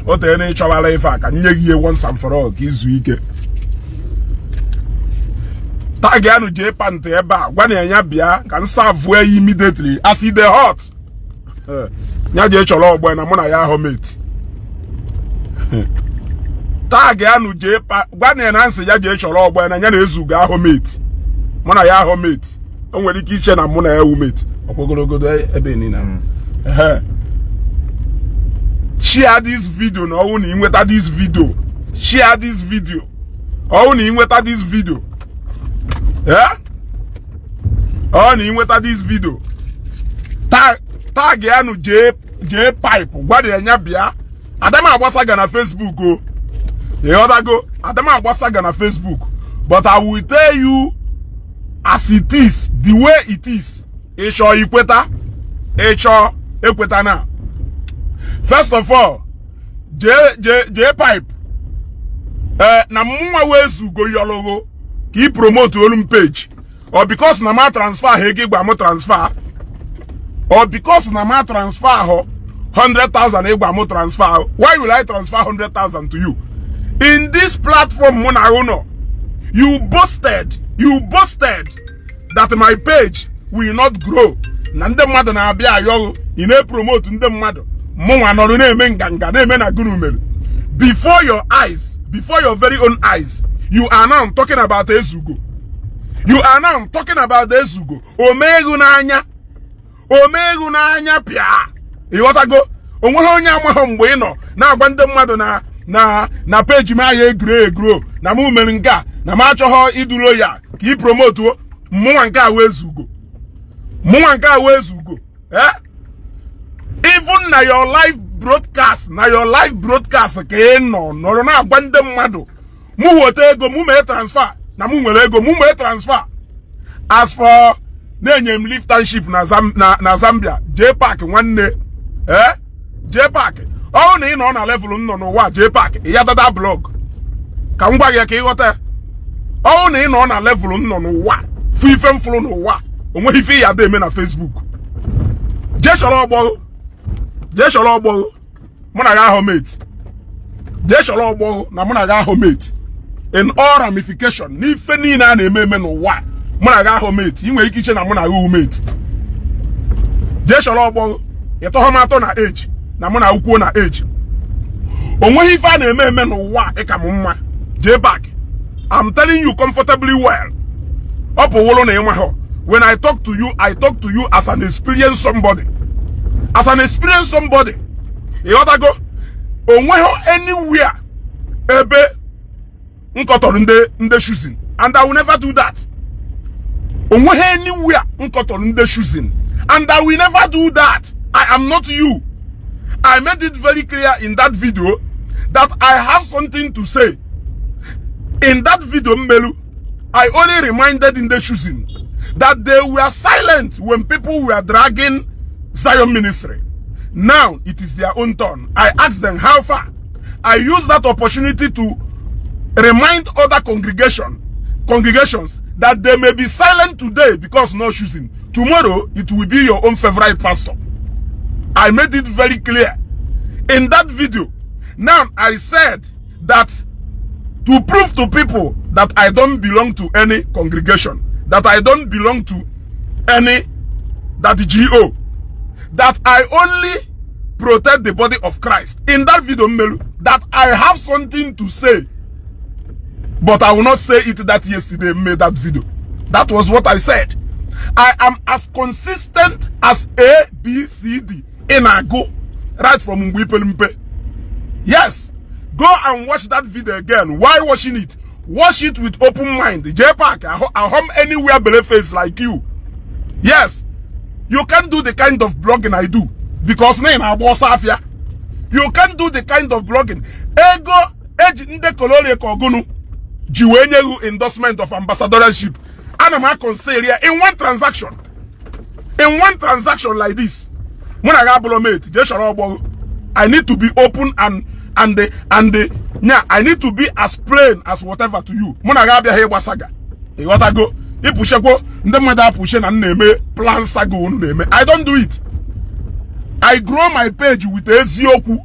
o tere na ịchọwala ife a ka nye gị once and for all ka izu ike. Tag ya nu Jpac ebe a gwa na ya bịa ka nsa vue ya immediately as e dey hot. Nya je chọrọ ogbo na mụ na ya ahụ mate. Tag ya nu Jpac gwa na nsị ya je chọrọ ogbo na ya na Ezeugo ahụ mate. Mụ na ya ahụ mate. O nwere ike iche na mụ na ya mate. Okpogologodo ebe ni na. Share this video na ọwụ na inweta this video. Share this video. Ọwụ na inweta this video. Oh, na inweta this video. Tag ya nu Jpac gwa de nya bia. Adama agbasaga na Facebook o. Go. Adama agbasaga na Facebook. But I will tell you as it is, the way it is. Isho ikweta. Isho ekweta na. First of all, Jpac na mwa Ezeugo yologo ki promote olum page. Or because na ma transfer hege gba mo transfer. Or because na ma transfer ho 100,000 egba mo transfer. Why will I transfer 100,000 to you? In this platform mona uno, you boasted that my page will not grow. Na nde mmadu na abia ayo ine promote nde mmadu. Mwa no na eme nganga na eme na gunu melu. Before your eyes, before your very own eyes, you are now talking about Ezeugo. You are now talking about Ezeugo. Omegu na anya pia. Iwotago. Onwe onye amaho mgbe ino na agwa ndị mmadụ na page ma ya egro na mu mere nka na ma achọghọ idulo ya ka I promote mụnwa nke awe Ezeugo. Mụnwa nke awe Ezeugo. Even na your live broadcast ka no na agwa ndị mmadụ mu wote ego mu me transfer na mu nwere ego mu me transfer. As for na-enyem liftmanship na Zambia, Jpac nwanne Jpac ọ na ị nọ na level nọ n'ụwa Jpac ya dada blog ka m gwa gị ka ịghọta. Ọ na ị nọ na level nọ n'ụwa fu ife mfụrụ n'ụwa onwe ife ya dị eme na Facebook. Je chọrọ ọgbọ mụ na ya ahụ mate. Je chọrọ ọgbọ na mụ na ya ahụ mate. In all ramification n'ife niile a na-eme n'ụwa mụ na ya ahụ mate. Inwe ike iche na mụ na ya mate. Je chọrọ ọgbọ ịtọhọmatọ na age na mụ na ukwuo na age. Onwe ife a na-eme n'ụwa ịka m mma. Jpac, I'm telling you comfortably well. Ọ bụ wolo na ịnwa ha. When I talk to you as an experienced somebody. As an experienced somebody. Go. Anywhere ebe nkotoro nde choosing. And I will never do that. Anywhere nkotoro nde choosing. And I will never do that. I am not you. I made it very clear in that video that I have something to say. In that video, Melu, I only reminded in the choosing that they were silent when people were dragging Zion ministry. Now it is their own turn. I asked them how far. I used that opportunity to remind other congregations that they may be silent today because no choosing. Tomorrow it will be your own favorite pastor. I made it very clear in that video. Now I said that to prove to people that I don't belong to any congregation, that I don't belong to any GO, that I only protect the body of Christ. In that video, that I have something to say, but I will not say it that yesterday made that video. That was what I said. I am as consistent as A, B, C, D in Agwu, right from Mpe. Yes, go and watch that video again. Why watching it? Watch it with open mind. Jpac, I home anywhere below face like you. Yes, you can't do the kind of blogging I do because you can't do the kind of blogging. Ego age nde kolore kogunu jiwenye endorsement of ambassadorship. Anama consider in one transaction. In one transaction like this. When I I need to be open and I need to be as plain as whatever to you. I don't do it. I grow my page with Ezeugo.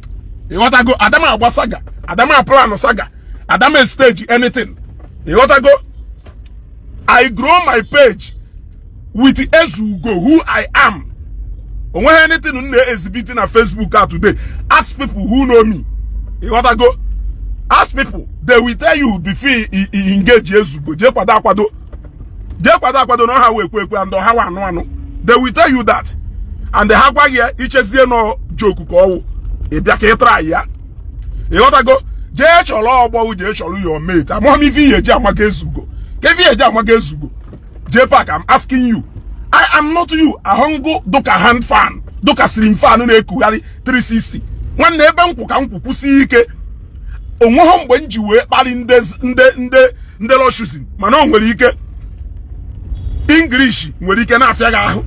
You want to go? Adama Agwa saga. Adama plan saga. Adama stage anything. You want to go? I grow my page with Ezeugo, who I am. When anything on the exhibiting on Facebook out today, ask people who know me. You want to go? Ask people. They will tell you before engage Ezeugo. Jpac no how we and how they will tell you that. And the hagwa here, each is no joke ko. E bia ke try ya. You want to go? Je cholo obo je cholo your mate. Am mi fi ye je amage Ezeugo. Ke fi ye je amage Ezeugo. Jpac, I'm asking you. I am not you. A hongo doka hand fan. Doka slim fan na ekugari 360. Nwanne ebe nkwuka nkwukwusi ike. Onwe ho mgbe nji wee kpali nde lo choosing. Mana o nwere ike English nwere ike na afia ga ahụ.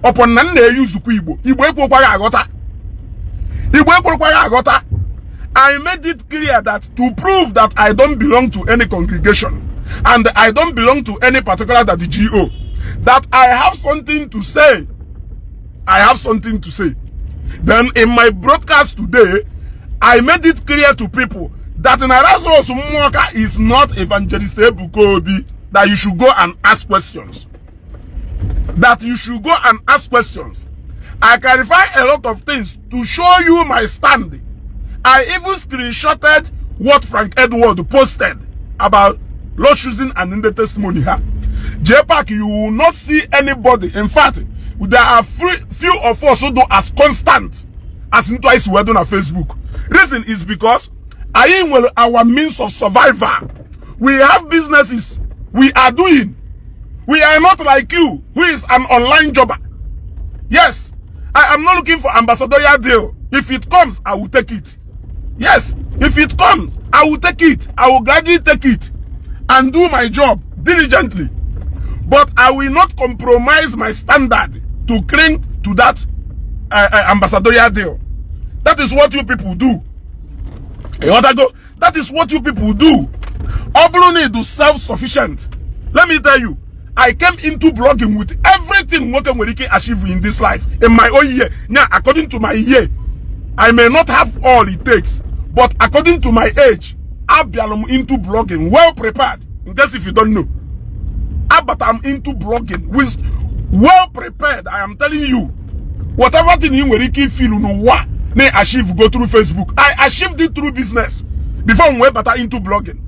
Upon na nna eyuzukwa Igbo. Igbo ekwokwa ya aghọta. Igbo ekwokwa ya aghọta. I made it clear that to prove that I don't belong to any congregation and I don't belong to any particular that the GO, that I have something to say. I have something to say. Then in my broadcast today, I made it clear to people that Narazo Sumuaka is not Evangelist Ebukobi, that you should go and ask questions. That you should go and ask questions. I clarify a lot of things to show you my stand. I even screenshotted what Frank Edward posted about Lord choosing and in the testimony here. Jpac, you will not see anybody. In fact, there are few of us who do as constant as in twice we're doing on Facebook. Reason is because I am well our means of survival. We have businesses we are doing. We are not like you, who is an online jobber. Yes, I am not looking for ambassadorial deal. If it comes, I will take it. Yes, if it comes, I will take it. I will gladly take it and do my job diligently. But I will not compromise my standard to cling to that ambassadorial deal. That is what you people do. You want to go? That is what you people do. Obroni do self-sufficient. Let me tell you, I came into blogging with everything what we can achieve in this life in my own year. Now, according to my year, I may not have all it takes, but according to my age, I'm into blogging, well prepared. In case if you don't know, but I'm into blogging with well prepared. I am telling you, whatever thing you will feel no what may achieve go through Facebook. I achieved it through business before we better into blogging.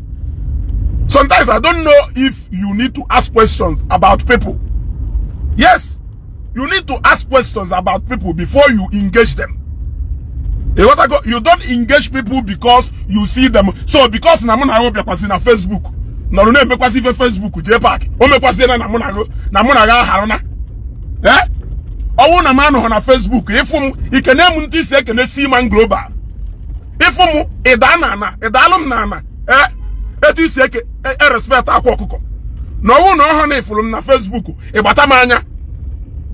Sometimes I don't know if you need to ask questions about people. Yes, you need to ask questions about people before you engage them. You don't engage people because you see them. So because na muna go na Facebook, na no me kwasi Facebook Jpac. O me kwasi na muna ga haruna. Eh? Owo na ma no na Facebook. Ifum ikene mu nti se kene see man global. Ifum idana na, idalum na. Etu isi eke respect akwa okuko na owu na oho na ifulu na Facebook igbata m anya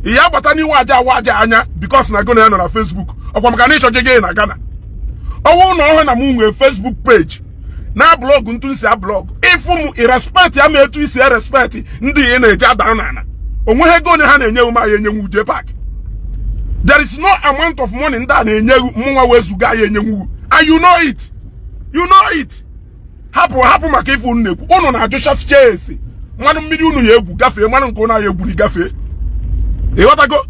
iya gbata ni waja anya because na go na no na Facebook okwa maka na ichoje ge na Ghana owu na oho na mu nwe Facebook page na blog ntu nsi blog ifu irrespect ya ma etu isi respect ndi ye na eje adan na onwe he go ne ha na enye ma ye enye Jpac. There is no amount of money nda na enye munwa wezuga ye enye and you know it. You know it. Hapu maka ifu nneku unu na ajusha chase manu mmiri unu ya egwu gafe manu nke unu ya egwu ni gafe go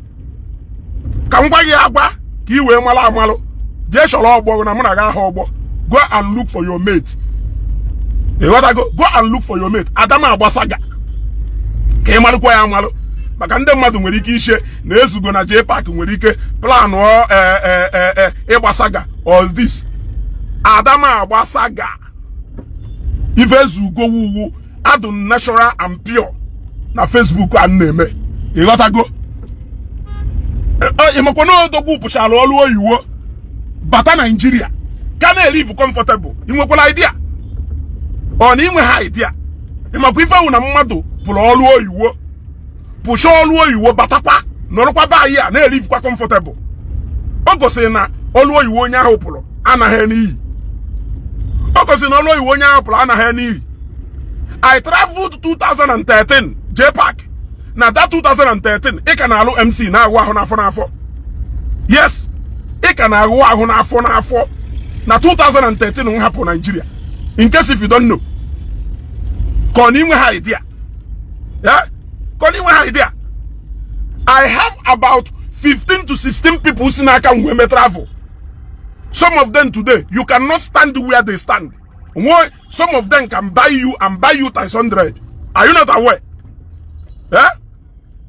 ka ngwa gị agwa ka I wee mala amalu je chọrọ ogbo na mụ na ga ha ogbo go and look for your mate. Go and look for your mate. Adama agbasaga ka ị malụkwa ya amalu maka ndị mmadụ nwere ike ishe na Ezeugo na Jpac nwere ike plan ịgbasaga all this. Adama agbasaga if Ezeugo wuwu adun natural and pure na Facebook an neme go imakono dogbu puchala olu oyiwo bata Nigeria can live comfortable inwekwala idea on inwe ha idea imakwa ife wu na mmadu pụrụ olu oyiwo pucha olu oyiwo batakwa norokwa ba ya na live kwa comfortable o gosiri na olu oyiwo onye ahụ pụrụ anaghị n'iyi. I traveled 2013 Jpac. Now that 2013 I can allow MC na agwa ho na afọ. Yes, I can agwa ho na afọ. na 2013 n hapụ Nigeria. In case if you don't know. Koni nwe ha idea. Yeah? Koni nwe ha idea. I have about 15 to 16 people who can travel. Some of them today, you cannot stand where they stand. Some of them can buy you and buy you times 100. Are you not aware? Yeah?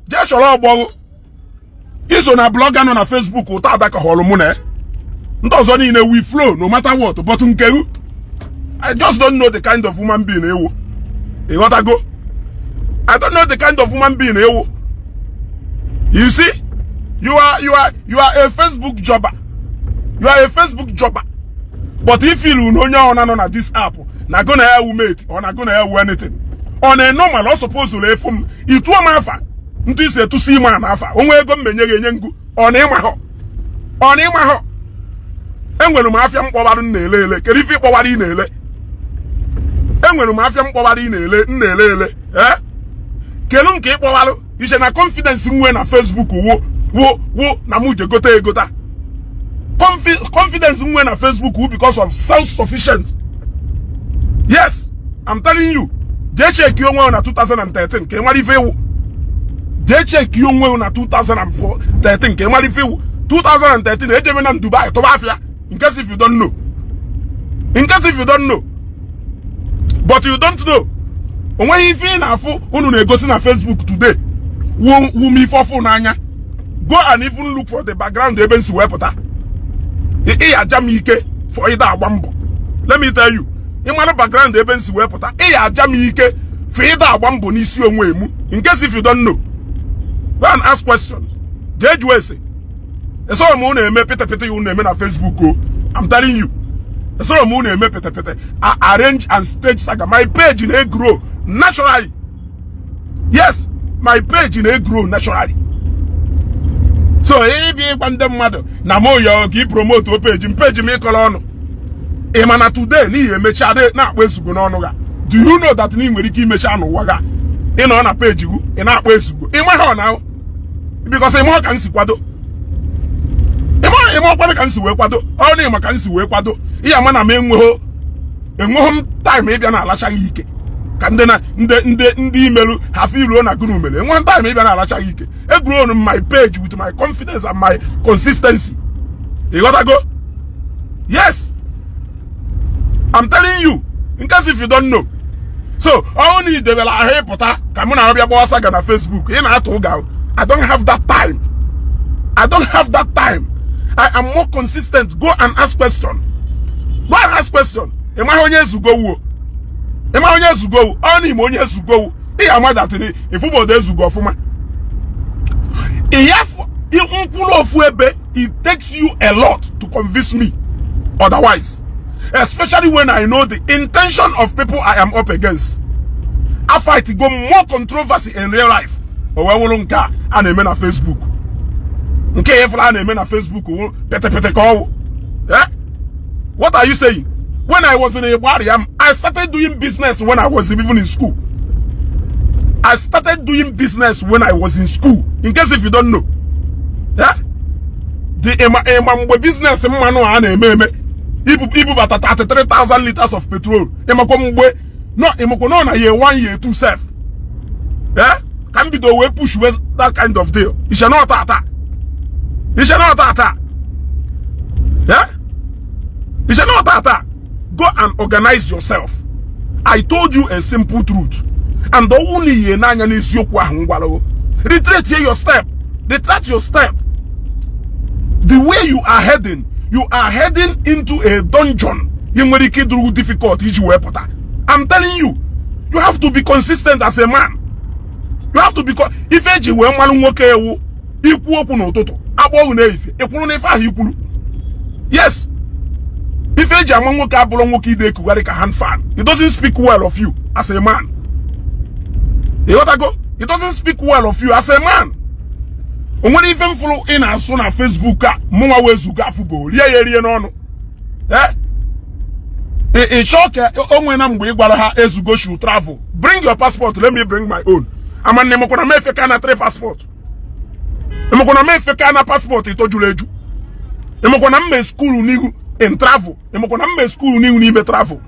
Just about is on a blog and on a Facebook or Tabaka Holomune. Does only in a we flow no matter what. But I just don't know the kind of woman being you want to go? I don't know the kind of woman being you see, you are a Facebook jobber. You are a Facebook jobber. But if you know on this app, not gonna have mate or not gonna have anything. On a normal, not supposed to live from it to a mafa. This to see man afa. Onwe go menye yengu on him on him ho. And when mafia mkpọbarụ na-ele kedu ife ịkpọwara na-ele enwere mafia mkpọbarụ na-ele kelu nke ịkpọwarụ ishe na confidence nwe na Facebook wo na muje gota egota confidence nwe na Facebook because of self-sufficient. Yes, I'm telling you. They check you na 2013 ke nwari ife they check you na 2013 ke nwari ife 2013 ejebe na Dubai to bafia. In case if you don't know. In case if you don't know. But you don't know. When you feel na fu unu na-egosi na Facebook today. Wo mi fofo n'anya. Go and even look for the background ebe nsi wepụta. Ya jam ike for ida agba mbọ. Let me tell you. Ịmara background ebe nsi wepụta. Ya jam ike for ida agba mbọ n'isi onwe emu. In case if you don't know. Go and ask questions. Jeju ese. Eso mo na-eme pete you na-eme na Facebook o. I'm telling you. Eso mo na-eme pete. I arrange and stage saga. My page na grow naturally. Yes, my page na grow naturally. So if you want them mother, na mo yo ki promote o page me kọrọ ọnụ. E mana today ni emecha de na akpa Ezeugo n'ọnụ ga. Do you know that ni nwere ike imecha n'ụwa ga? Ị nọ na page gu, ị na-akpa Ezeugo. Ị ma ha na because ị ma ka nsi kwado. Imo kwado kan si we kwado o na ima kan si we kwado iya ma na me enweho time e bia na alacha ike ka ndị imelu ha filu na gunu mele enwe time e bia na alacha ike e grow on my page with my confidence and my consistency. You gotta go. Yes, I'm telling you, in case if you don't know. So only the bela ahepota ka mo na obia bosa ga na Facebook e na ato ga. I don't have that time. I don't have that time. I am more consistent. Go and ask question. Go and ask question. Am I onye Ezeugo wo? Am I onye Ezeugo wo? Only mo onye Ezeugo wo. E am that ni if football dey Ezeugo ofuma. It takes you a lot to convince me otherwise. Especially when I know the intention of people I am up against. I fight to go more controversy in real life. But we won't go and a man on Facebook. Okay, if I name on Facebook, pete call. Yeah? What are you saying? When I was in Iwaji, I started doing business when I was even in school. I started doing business when I was in school. In case if you don't know. Yeah? The business Ibu bata 33,000 liters of petrol. No, na year 1 year 2 self. Yeah? Can be the way push with that kind of deal. It shall not attack. You shall not attack. Yeah? You shall not attack. Go and organize yourself. I told you a simple truth. And the only retreat your step. Retract your step. The way you are heading into a dungeon. Difficult. I'm telling you, you have to be consistent as a man. You have to be if yes. If hand fan, it doesn't speak well of you as a man. It doesn't speak well of you as a man. When even follow in as soon as Facebook, football. A shock when I'm Ezeugo should travel. Bring your passport, let me bring my own. I'm a Nemokona Mefekana 3 passport. Nemokona Mefekana passport, it told you. Nemokona me school nigu. in travel. Imokona me school ni me travel.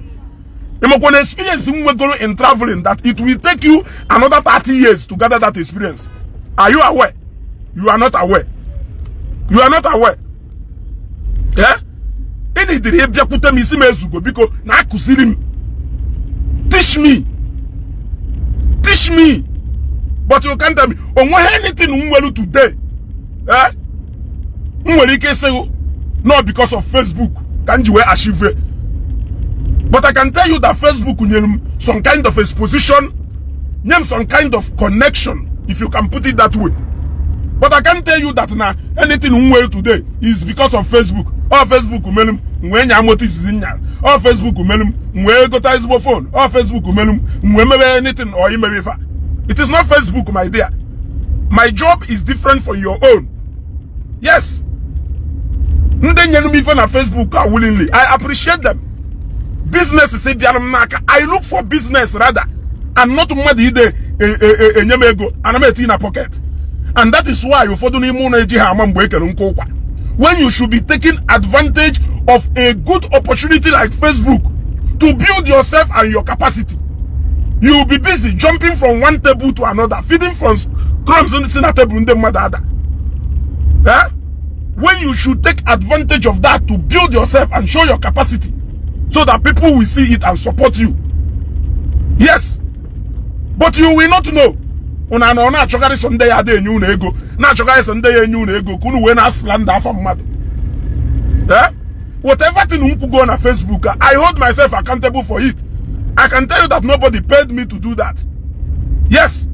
Imokona experience in traveling that it will take you another 30 years to gather that experience. Are you aware? You are not aware. You are not aware. Yeah? Any day biakuta mi si Ezeugo because na akusiri m. Teach me. Teach me. But you can't tell me. Anything umwelu today. Eh? Umwelu ike say not because of Facebook. Can you achieve it? But I can tell you that Facebook some kind of exposition, some kind of connection, if you can put it that way. But I can tell you that now anything umwelu today is because of Facebook. Or Facebook umelum when ya notice in ya. Or Facebook umelum when go to Ezeugo phone. Or Facebook umelum when maybe anything or email. It is not Facebook, my dear. My job is different from your own. Yes. Even on Facebook willingly. I appreciate them. Business is I look for business rather. And not money and I'm in a pocket. And that is why you when you should be taking advantage of a good opportunity like Facebook to build yourself and your capacity. You will be busy jumping from one table to another, feeding from crumbs on the table in the mother. Eh? When you should take advantage of that to build yourself and show your capacity so that people will see it and support you. Yes. But you will not know. Una chokari Sunday ade nyu na ego. Na chokari Sunday nyu na ego. Kunu we na slander for mad. Eh? Whatever thing go on Facebook, I hold myself accountable for it. I can tell you that nobody paid me to do that. Yes,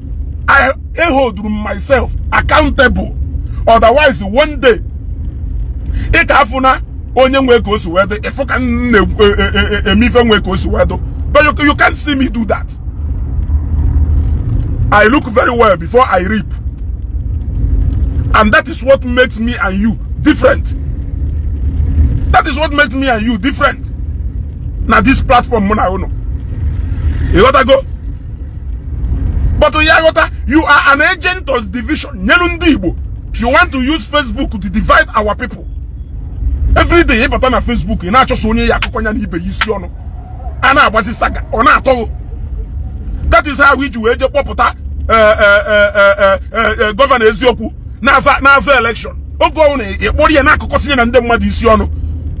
I hold myself accountable. Otherwise, one day, but you can't see me do that. I look very well before I reap. And that is what makes me and you different. That is what makes me and you different. Now this platform, you gotta go. But you are an agent of division. Ndi Igbo. You want to use Facebook to divide our people. Every day, you on Facebook, you just only yakukonya ni ibe isi ono. Ana abasi saga. Ona atogo. That is how we do eje popota Governor Ezeugo naza election. Ogo one ekpori ya na akụkọsinye na ndị mmadụ isi ono.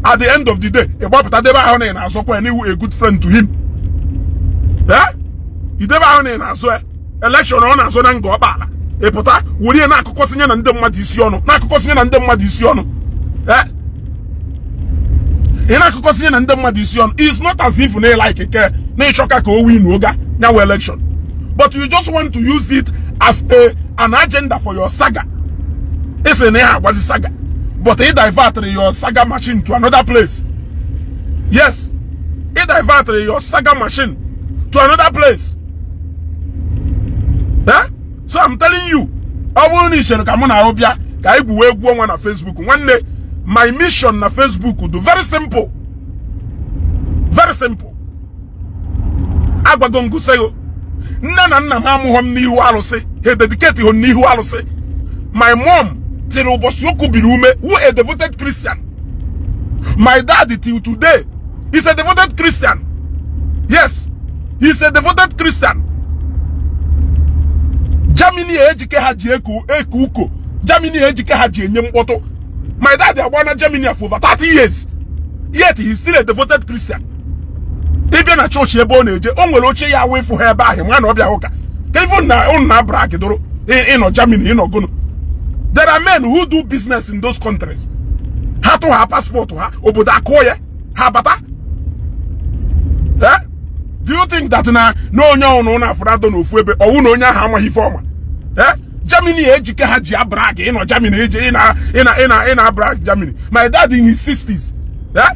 At the end of the day, ekpopota deba ahụ na azokwa ni a good friend to him. Yeah? You never have an answer. Election on as on go bala. A pota, would you not costing and the Madisiono? Not costing and the Madisiono. Eh? Inakosian and the Madision is not as if they like a care. Nature can win Woga now election. But you just want to use it as an agenda for your saga. It's an air was a saga. But it diverted your saga machine to another place. Yes. It diverted your saga machine to another place. Huh? So I'm telling you, I will need to come on Arabia. I will go on Facebook. One day, my mission on Facebook will do very simple. Very simple. Agbagongu sayo. Nana mamu hom ni hu say. He dedicated hom ni hu say. My mom till Obosioku Birume, who a devoted Christian. My dad till today is a devoted Christian. Yes, he's a devoted Christian. Germany ejike haji ekuko. Germany ejike haji enyempoto. My dad has been in Germany for over 30 years. Yet he is still a devoted Christian. Even a church born age, onweloche ya away for her by him, one of Yahoka. Even now, on na brakedoro in Germany, in Ogono. There are men who do business in those countries. How to have passport to her, Oboda Koye, Habata. Eh? Do you think that no na for that no fwebe or no nya hama hi forma? Eh? Germany ejike haji abrag in Germany in abrag Germany. My dad in his 60s. Yeah?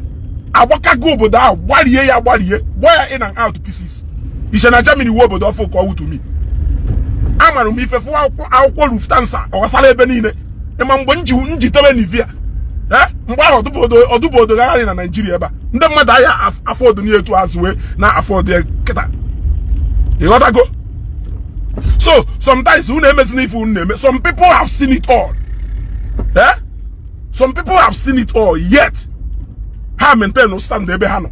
Awaka go boda wariye boy in and out pieces. Is na Germany wo boda for ko to me. Amaru mi fefo akwo Lufthansa o sala ebe niile. E ma mgbe nji tebe ni via. Eh? Mgbe odubodo ga na Nigeria eba. Ndị mmadụ aya afford ni etu azwe na afford keta. You gotta go. So sometimes some people have seen it all. Eh? Some people have seen it all, yet ha maintain stand ebe ha no.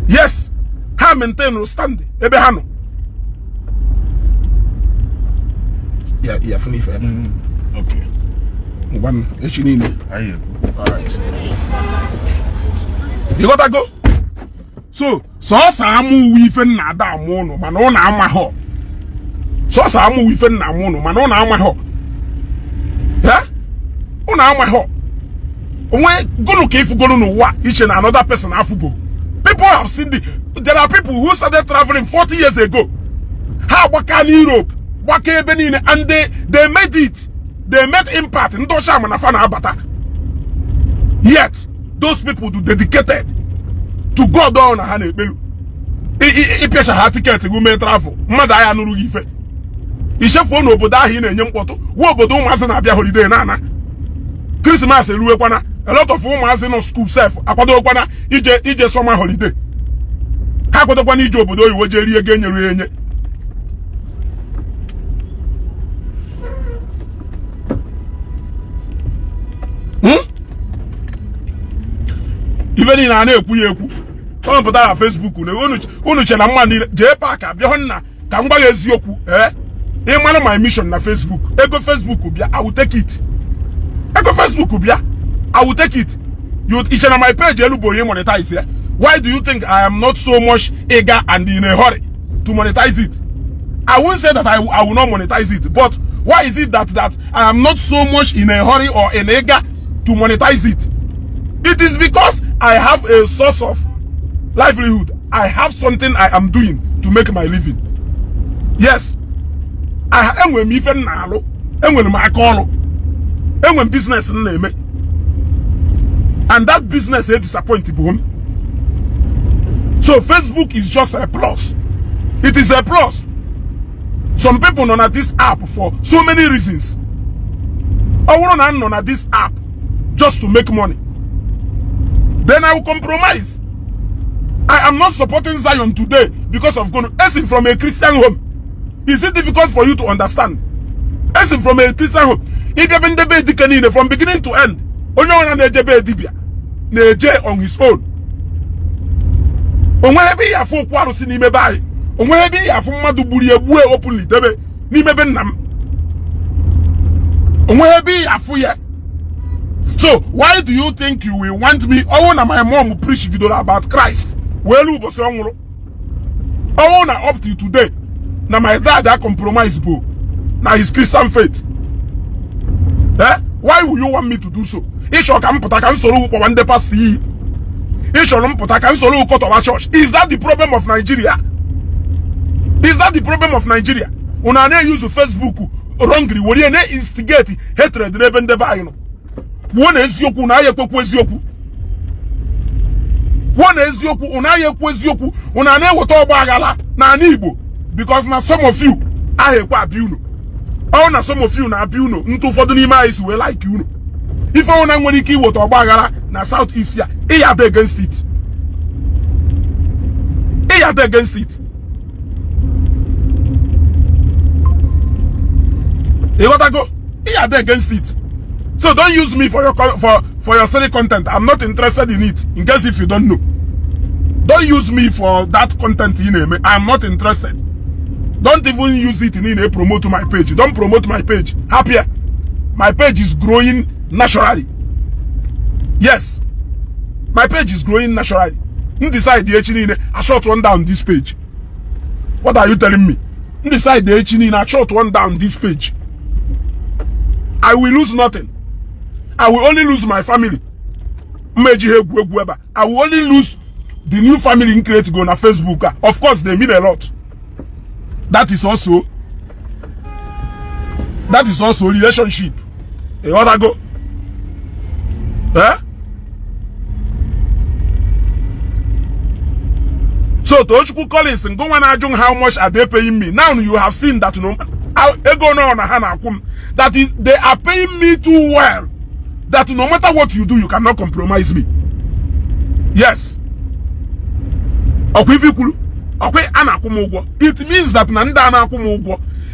Yes, ha maintain stand ebe ha no. Yeah, funny fair. Okay. One, alright. You gotta go. So samu wifen na da amono, mana ọ na-ama ho. So samu wifen na amono, mana ọ na-ama ho. Yeah? Ọ na-ama ho. Onwe gonu ka ifu gonu no wa, each and another person afubo. People have seen there are people who started traveling 40 years ago. Ha waka in Europe, waka ebe niile, and they made it. They made impact. Ndosha manafana abata. Yet those people do dedicated to go down and hand Ipesha ha ticket go me travel. Mmadụ aya nuru ife. Ishefo no obodo ahụ na-enye mkpọtụ. Wo obodo ụmụazị na-abịa holiday na Christmas eruwekwana. A lot of ụmụazị no school self akwadokwana ije summer holiday. Ha akwadokwana ije obodo oyiwo je rie ego enyeru enye. Even in an ekwu on put on Facebook unu che na mma ni Jpac abia honna ka ngwa eziokwu my mission na Facebook ego Facebook bia I will take it ego Facebook bia I will take it you each na my page elubo ye monetize here. Why do you think I am not so much eager and in a hurry to monetize it? I won't say that I will not monetize it, but why is it that I am not so much in a hurry or in eager to monetize it? It is because I have a source of livelihood. I have something I am doing to make my living. Yes. I am with me even now. And when my call. And when business name. And that business is disappointing. So Facebook is just a plus. It is a plus. Some people know that this app for so many reasons. I want to know that this app just to make money. Then I will compromise. I am not supporting Zion today because of going to from a Christian home. Is it difficult for you to understand? Essing from a Christian home. If you have been the from beginning to end, only one Neje on his own. Onwebi ya fu kwaru si n'ime bai. Onwebi ya fu mmadu buri egbu openly debe n'ime be nnam. Onwebi ya fu ye. So why do you think you will want me? Oh, na my mom preach video about Christ. Well, ubosi onwuru. Oh, na up to today. Na my dad that compromise bro. Na his Christian faith. Why will you want me to do so? Isho ka mputa ka nsoro ukpo wande past yi. Isho mputa ka nsoro ukpo to church. Is that the problem of Nigeria? Is that the problem of Nigeria? Una na use Facebook wrongly. We na instigate hatred n'ebe ndebe anyị no. Wona eziokwu na aye kwekwu eziokwu. Wona eziokwu una aye kwu eziokwu. Una na eweta ogba agala na Ndi Igbo because na some of you aye kwa abi unu. All na some of you na abi unu ntu ụfọdụ n'ime anyị si we like unu. If una nwere ike iweta ogba agala na southeastern, e ya against it. E ya against it. E gotta go. E ya against it. So don't use me for your silly content. I'm not interested in it. In case if you don't know, don't use me for that content in me. I'm not interested. Don't even use it in a promote to my page. Don't promote my page. Happier. My page is growing naturally. Yes, my page is growing naturally. Decide the I short one down this page. What are you telling me? Decide the I short one down this page. I will lose nothing. I will only lose my family. I will only lose the new family in create go on Facebook. Of course, they mean a lot. That is also relationship. You want to go? So Tochukwu Collins and go and ask how much are they paying me? Now you have seen that that they are paying me too well. That no matter what you do, you cannot compromise me. Yes. It means that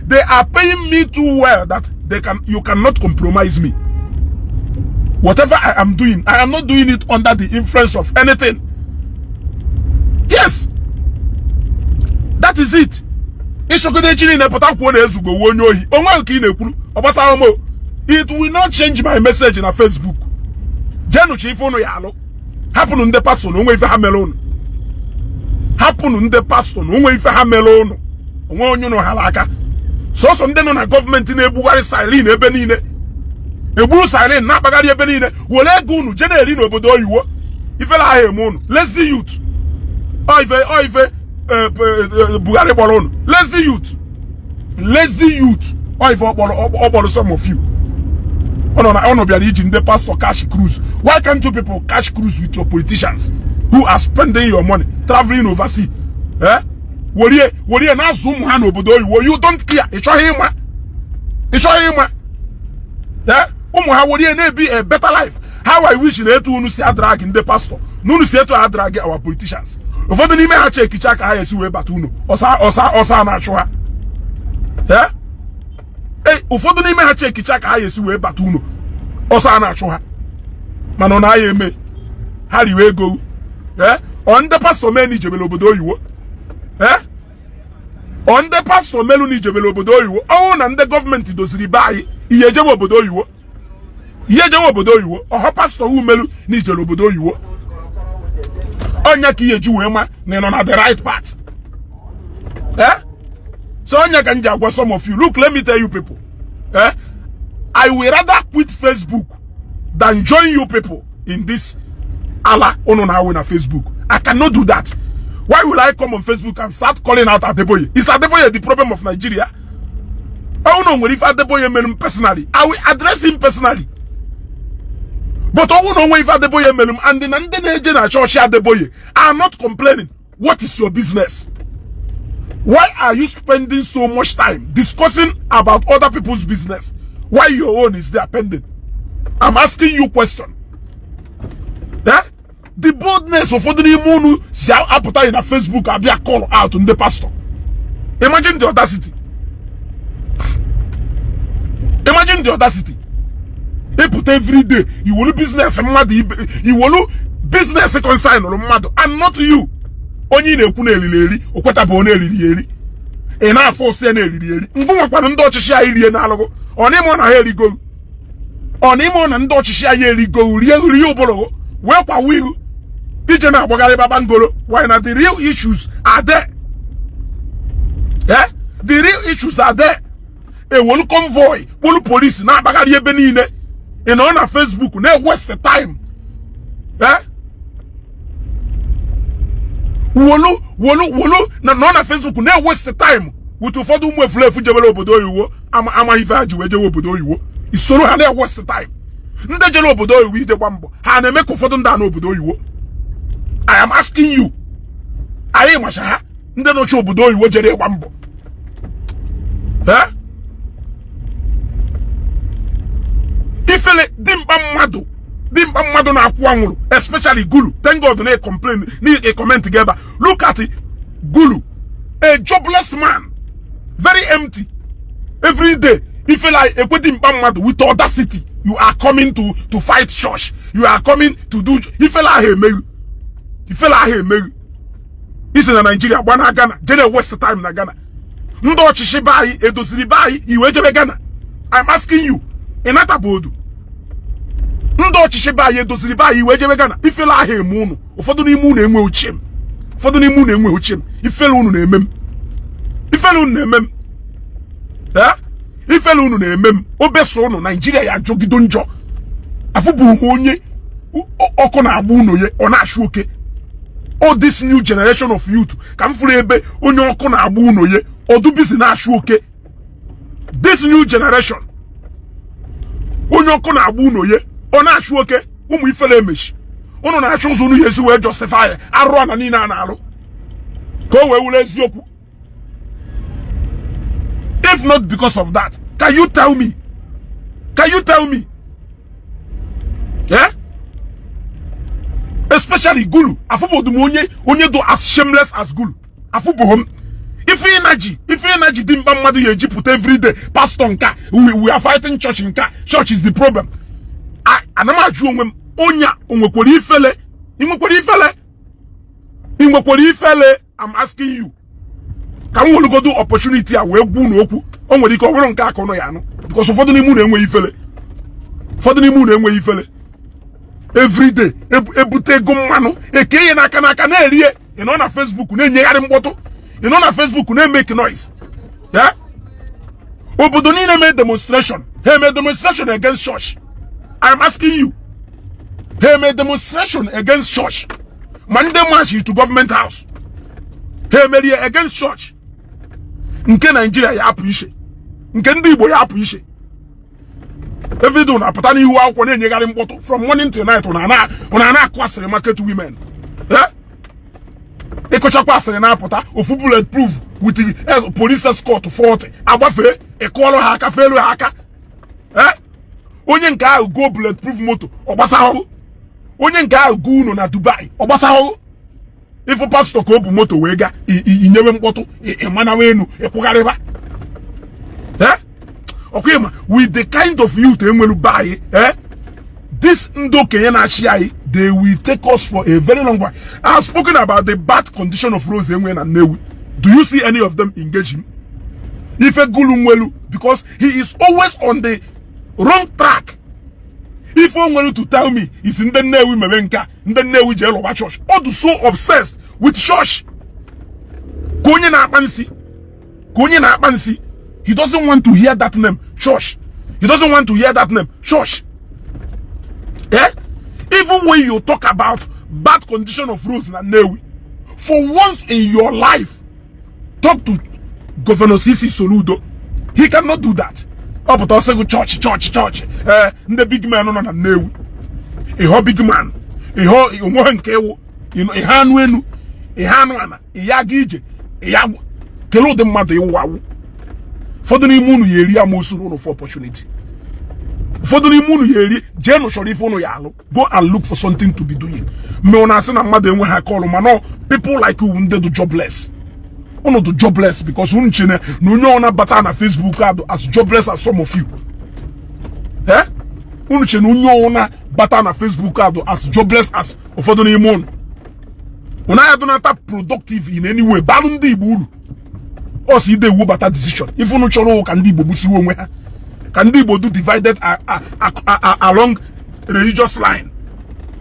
they are paying me too well that you cannot compromise me. Whatever I am doing, I am not doing it under the influence of anything. Yes. That is it. It will not change my message in a Facebook. Happen on the person, no way for Hamelon. Happen on the person, no way for Hamelon. You know halaka. So some then on a government in a Buhari silent, a benine. A blue silent, not Bagari benine. Will I go to generally no bodo you? If I am on, lazy youth. Buhari Balon. Lazy youth. Lazy youth. Or some of you. The pastor cash cruise. Why can't you people cash cruise with your politicians who are spending your money traveling overseas? Eh? You don't care. It's him. Yeah? Be a better life. How I wish they to see a drag in the pastor. No see to drag our politicians. For the name I check ISU Batuno. Osa Nachua. Yeah? Hey, ụfọdụ n'ime ha chekicha ka ha yesi wee bata uno ọsọ a na-achụ ha mana ọ na-aya eme ha riwe ego on the pastor menu ijebele obodo oyiwo on the pastor melu ni ijebele obodo oyiwo ọwụ na ndị gọọmenti doziri be anyị ihe ejebe obodo oyiwo ọha pastor wu melu ni ijele obodo oyiwo ọnya ka ihe ji wee ma na nọ na the right path. So some of you, look, let me tell you people, I will rather quit Facebook than join you people in this Allah on Facebook. I cannot do that. Why will I come on Facebook and start calling out Adeboye? Is Adeboye the problem of Nigeria? I don't know if Adeboye met him personally. I will address him personally. But I don't know if Adeboye met him and the Nandene Church Adeboye are not complaining. What is your business? Why are you spending so much time discussing about other people's business? Why your own is there pending? I'm asking you a question. Yeah? The boldness of ordinary Munu appetite in a Facebook and be a call out on the pastor. Imagine the audacity. Imagine the audacity. They put every day, you will business you will business consign on mad and not you. Onye na-ekwu na-elili okweta bụ na-elili na force na-elili ngwa kwa ndị ọchịchị anyị rie na alụgo onimo na ha erigo onimo na ndị ọchịchị anyị erigo rie obolo wee kwa will ije na agbagharị babangolo. Why not? The real issues are there. Yeah, the real issues are there. A wolu convoy wolu police na agbagharị ebe niile na Facebook na waste the time. Yeah, wolo na Facebook na waste the time with ụfọdụ ụmụ eflefu jebele obodo oyiwo ama ife ha ji wee jewe obodo oyiwo isoro ha na waste the time. Ndị jere obodo oyiwo idekwa mbọ ha na-eme ka ụfọdụ ndị a na obodo oyiwo. I am asking you, anyị macha ha ndị nọchi obodo oyiwo jere ịgba mbọ. Ifele dimkpa mmadụ na-akwụ anwụrụ, especially Gulu. Thank God they complain, need a comment together. Look at it, Gulu, a jobless man, very empty. Every day, if you like a dimkpa mmadụ with audacity, you are coming to fight church. You are coming to do. If you like This is in Nigeria, Ghana, Ghana, waste time na Ghana. Ndo ọchịchị bayi, edoziri bayi, iwe jebe Ghana. I'm asking you, inata bodu. Ndo ọchịchị bayi, edoziri bayi, iwe jebe Ghana. Ifela ahụ eme unu. Ụfọdụ n'ime unu enwe uchem. Ụfọdụ n'ime unu enwe uchem. Ifela unu na-emem. Ifela unu na-emem. Ifela unu na-emem. Obeso unu, Nigeria ya jogido njọ. Afụbụ onye ọkụ na-agba unu ye, ọ na-achụ oke. All this new generation of youth come from ebe onye ọkụ na-agba unu ye, ọ du busy na-achụ oke. This new generation onye ọkụ na-agba unu ye, ọ na-achụ oke. Ụmụ ifele emechi unu na-achụ ụzọ unu yezi wee justify arụ ana niile a na-alụ ka o wee wule eziokwu. If not because of that, can you tell me? Yeah? Especially Gulu. Afubodum onye do as shameless as Gulu. Afubohom. If energy dimba madu yeji put every day pastor nka. We are fighting church nka. Church is the problem. anamaju onwe m onya onwekwara ifele inwekwara ifele. I'm asking you, can we go do opportunity a we gwu n'okwu o nwere ike ọ bụrụ nke aka ọnụ ya anụ because ụfọdụ n'ime unu enwe ifele every day ebute ego mmanụ eke ihe n'aka na-erie ị nọ na Facebook na-enyegharị mkpọtụ ị nọ na Facebook na-make noise. Yeah? Obodo niile mee demonstration. Hey, made demonstration against church. I'm asking you. Hey, made demonstration against church. Monday march to government house. Hey, made against church. Nke Nigeria ya apụ ishe. Nke Ndi Igbo ya apụ ishe. Every day na apụta n'ihu akwụkwọ na-enyegharị mkpọtụ from morning till night una na-akwasịrị market women. Yeah? Ekochakwa asịrị na-apụta ofu bulletproof with the police escort 40 agbafe ekọọrọ ha aka felu ha aka. Onye nke ahụ go bulletproof moto ọgbasahụ. Onye nke ahụ go uno na Dubai ọgbasahụ. Ifu pastor ka o bu moto wee ga inyewe mkpọtụ ịmanawa enu ekwugharịba. Okay, with the kind of youth enwelu buy, this ndo kenye na achị, they will take us for a very long while. I have spoken about the bad condition of roads enwe na Nnewi. Do you see any of them engage him? Ife Gulunwelu, because he is always on the wrong track. If Onwelu to tell me it's in the Nnewi mebenka, in the Nnewi jail or church, or to so obsessed with church. Konye na akpansi. He doesn't want to hear that name, church. He doesn't want to hear that name, church. Yeah? Even when you talk about bad condition of roads in Nnewi, for once in your life, talk to Governor Sisi Soludo. He cannot do that. Oh, but also go church. The big man on Nnewi. A big man. For the moon yeri amosu for opportunity. For the moon yeri, Jeno Shorifono Yalo, go and look for something to be doing. Me on asena mother when I call mano, people like you won't do jobless. Ono do jobless because unchene no na batana Facebook as jobless as some of you. Unchene no na batana Facebook as jobless as for the moon. When I do not productive in any way, Balundi Bulu. Or see they will better decision. If you no choro can Ndi Igbo busi we can Ndi Igbo do divided along religious line.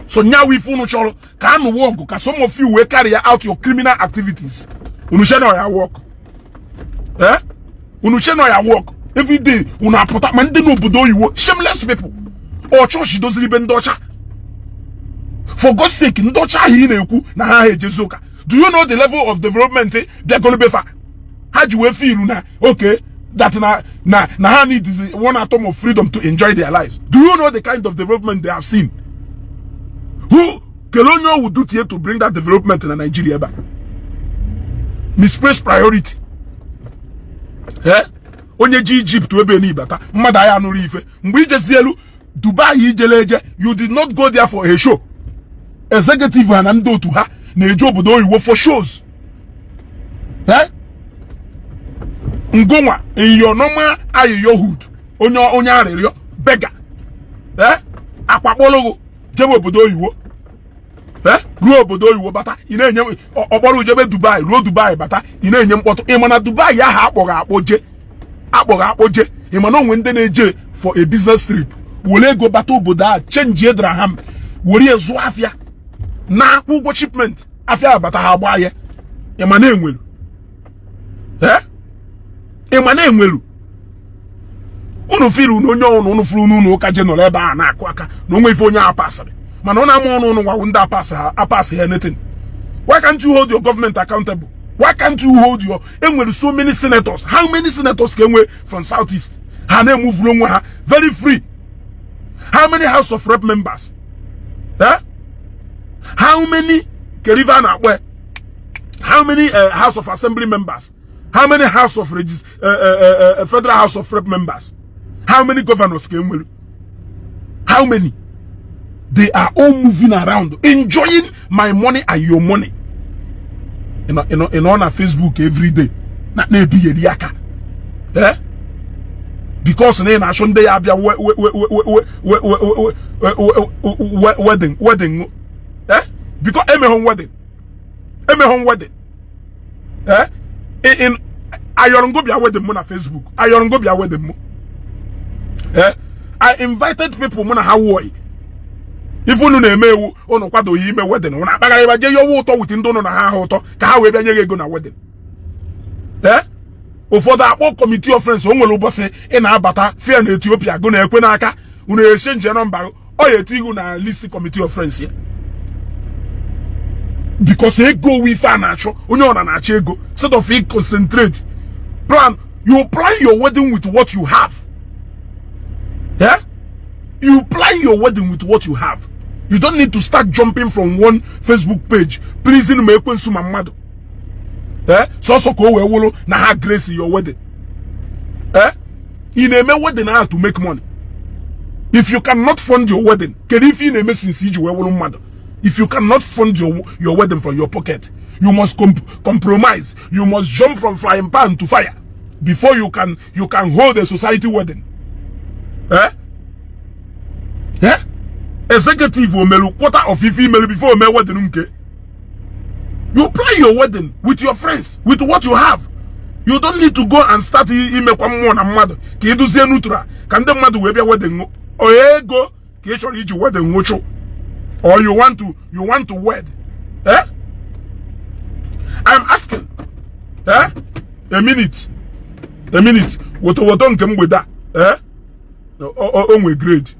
So now if you no choro can work, because some of you will carry out your criminal activities. Unu cheno ya work. Unu cheno ya work. Every day una put up man dey no obodo you shameless people. Or church doesn't even ndocha. For God's sake, ndocha hi na-ekwu na ha ejezoka. Do you know the level of development they going to be for? How do you feel now? Okay, that na need is one atom of freedom to enjoy their lives. Do you know the kind of development they have seen? Who Colonial would do here to bring that development in Nigeria back? Misplaced priority. Onye Egypt to ebe ni bata. Mmada ya nuri ife. Mgbe jezielu Dubai ijeleje, you did not go there for a show. Executive and ndo to ha na ejo obodo oyiwo for shows. Ngoma in your normal your hood onye arịrịọ beggar akwakpologo jebe obodo oyiwo ruo obodo oyiwo bata ị na-enye ọkpọrọ ujebe Dubai ruo Dubai bata ị na-enye mkpọtụ ịma Dubai aha akpọghị akpọje ịma na onwe ndị na-eje for a business trip wole ego bata obodo a change dirham wori ezu afịa na akwụ ụgwọ shipment afịa bata ha agba ya ịma na enwelu Emane enwelu unu filu n'onye unu furu n'unu ka je no ebe a na akụ aka na onwe ife onye apasịrị mana ọ na-ama ọnụ nwa ndị apasị anything. Why can't you hold your government accountable? Why can't you hold your enwelu so many senators? How many senators can we from southeast ha na move onwe ha very free? How many House of Rep members? How many Keriva na where? How many House of Assembly members? How many House of Federal House of Rep members? How many governors came with? How many? They are all moving around, enjoying my money and your money. On our Facebook every day. Not be a diaka. because na shonde ya bia wedding because emehon wedding in ayorongo bia wedding mo na Facebook ayorongo bia wedding mo I invited people mo na Hawaii if unu na emewu unu kwado yi ime wedding unu akpagara ba je yo uto with ndo na ha uto ka ha we bia nye ego na wedding ụfọdụ akpọ committee of friends o nwere ụbọchị ị na-abata fia na Ethiopia go na ekwe n'aka unu exchange number o ya eti ihu na list committee of friends ya because ego we fa na-achọ onye ọ na-achọ ego instead of it concentrate you plan your wedding with what you have you plan your wedding with what you have. You don't need to start jumping from one Facebook page pleasing me ekwensu ma mmadụ so ko we wolo na ha grace your wedding in a wedding how to make money. If you cannot fund your wedding, if you cannot fund your wedding from your pocket, you must compromise. You must jump from frying pan to fire before you can hold a society wedding. Executive will melu quarter of female before me wedding. You plan your wedding with your friends, with what you have. You don't need to go and start ime kwa mwana mmadụ ka iduzie nutra ka ndị mmadụ wee bịa wedding o ego ka ị chọrọ iji wedding nwụchụ or you want to wed. I'm asking a minute woto nke mgbeda o nwe grade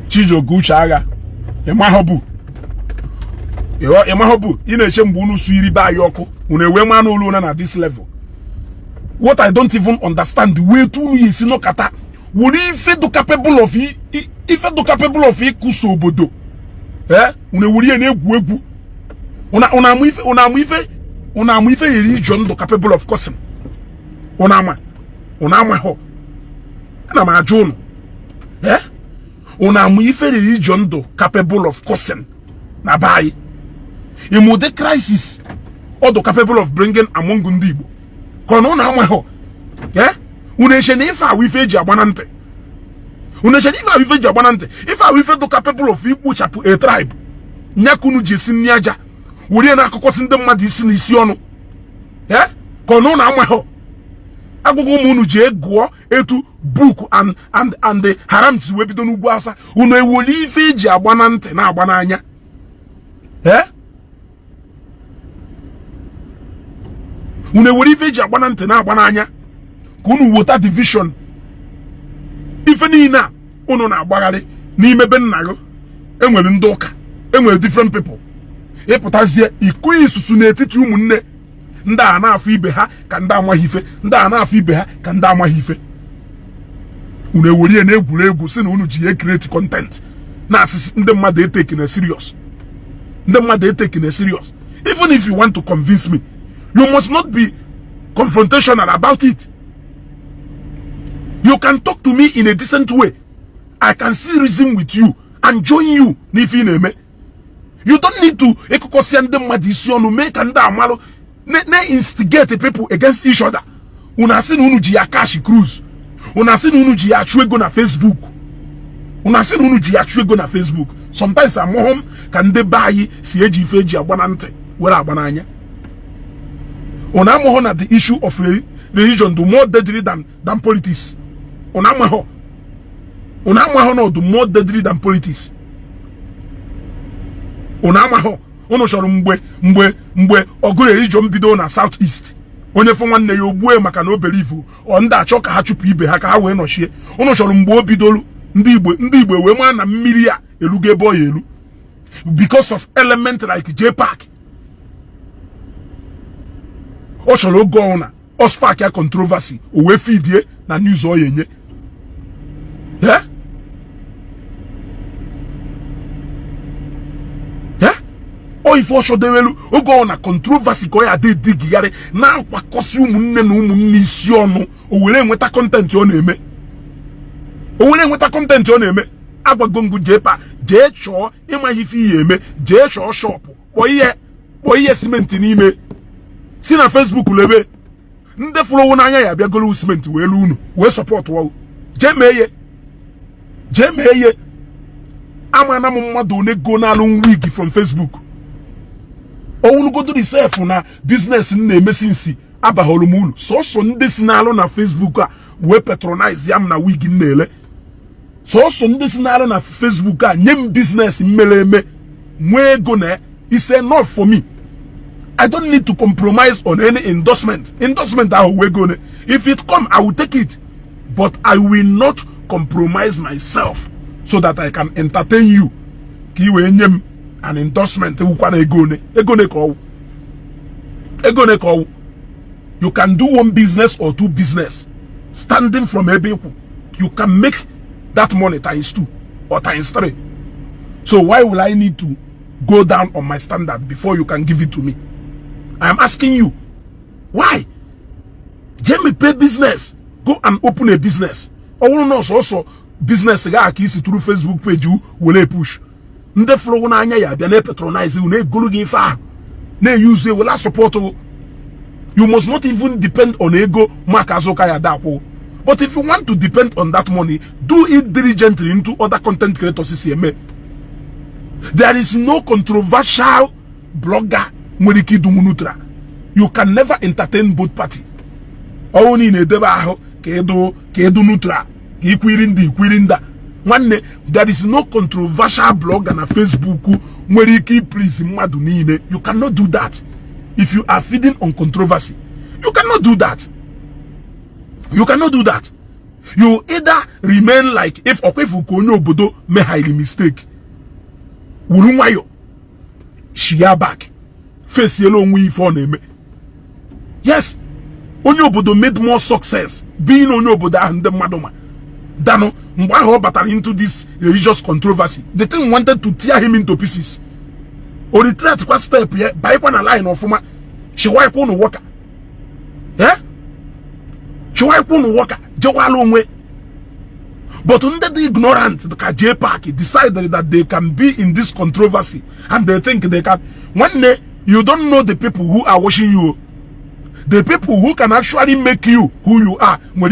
Chijoguchaga emahobu ị na-eche mgbe unu su iri ba yoku unu ewe manu ulu na this level. What I don't even understand the way to unu yisi no kata wuri ife do capable of ikuso obodo unu wuri na egwu una amu ife religion do capable of causing una ama ho na ma ajunu una amu ife religion do capable of causing na bai imude crisis or do capable of bringing among Ndi Igbo kono na ama ho una eche na ife awu ife eji agbanante una eche na ife awu ife eji agbanante ife awu ife do capable of ikpochapu a tribe nyakunu jesi nyaja wuri na akụkọ ndị mmadụ isi na isi ọnụ kono na ama ho agụgụ munu je gụọ etu book and the haram si webido n'ugwu asa unu ewoli ife eji agba na ntị na agba n'anya unu ewoli ife eji agba na ntị na agba n'anya ka unu wota division ife niile a unu na-agbagharị n'ime be nna gị enwere ndị ụka enwere different people ịpụtazie iku isusu n'etiti ụmụnne ndị a na-afụ ibe ha ka ndị amaghị ife ndị a na-afụ ibe ha ka ndị amaghị ife unu ewere na egwuregwu si na unu ji create content na asịsị ndị mmadụ etake na serious even if you want to convince me you must not be confrontational about it. You can talk to me in a decent way. I can still reason with you and join you n'ife na-eme. You don't need to make and instigate people against each other. Una seen unu ji cash cruise. Una seen unu ji achwego na Facebook. Sometimes I'm home can they buy si eji feji agbanante where agbananya. Una mo na the issue of religion do more deadly than politics. Una mo no do more deadly than politics. Ono shoro mgbe ogure religion bido na southeast onye fo nwanne ya ogbue maka na o believe o nda acho ka ha chupu ibe ha ka ha we nochie ono shoro mgbe o bidolu ndị Igbo we ma na mmiri a elugo ebe o ya elu because of element like Jpac. Osholo go on or spark a controversy or we feed ye na news or yenye. Yeah? Yeah? Or if Osho develu o go on a controversy ko ya de dig yare na kwakosi umunne no umunni isi onu o were enweta content o na-eme. O were enweta content o na-eme. Agwagongu Jpac je cho ima hifi yeme je cho shop oye cement n'ime si na Facebook lebe nde follow n'anya ya bia golu cement we lu unu we support wo je meye amana m mmadu ne go na alun wig from Facebook o unu go do the self na business na-eme since abaholumulu so nde si na alụ na Facebook a we patronize yam na wig na-ele so ndị si na Facebook a nyem business mmeleme nwe ego na is enough for me. I don't need to compromise on any endorsement. Endorsement I will go. If it come, I will take it. But I will not compromise myself so that I can entertain you. Kiwe nyem an endorsement ukwana ego ne ko. You can do one business or two business. Standing from Ebeku, you can make that money times 2 or times 3. So why will I need to go down on my standard before you can give it to me? I am asking you, why? Get me pay business. Go and open a business. Or also business through Facebook page you will push. Nde flow na anya ya bia na patronize you na golu gi fa. Na use you will support you. You must not even depend on ego mark azoka ya dapo. But if you want to depend on that money, do it diligently into other content creators. There is no controversial blogger. You can never entertain both parties. Only in deba kedo nutra. There is no controversial blog on a Facebook please. You cannot do that. If you are feeding on controversy, you cannot do that. You cannot do that. You either remain like if Okwefukonyo Bodo may highly mistake. Wulumayo. Shia back. Face yellow we for name. Yes. Onyobodo made more success being Onyobodo and the Madoma. Dano Mbaho battle into this religious controversy. The thing wanted to tear him into pieces. Or retreat what step here by one line of Fuma. She wipe on worker. Yeah? But under the ignorant, the Jpac decided that they can be in this controversy and they think they can. One day, you don't know the people who are watching you. The people who can actually make you who you are. Or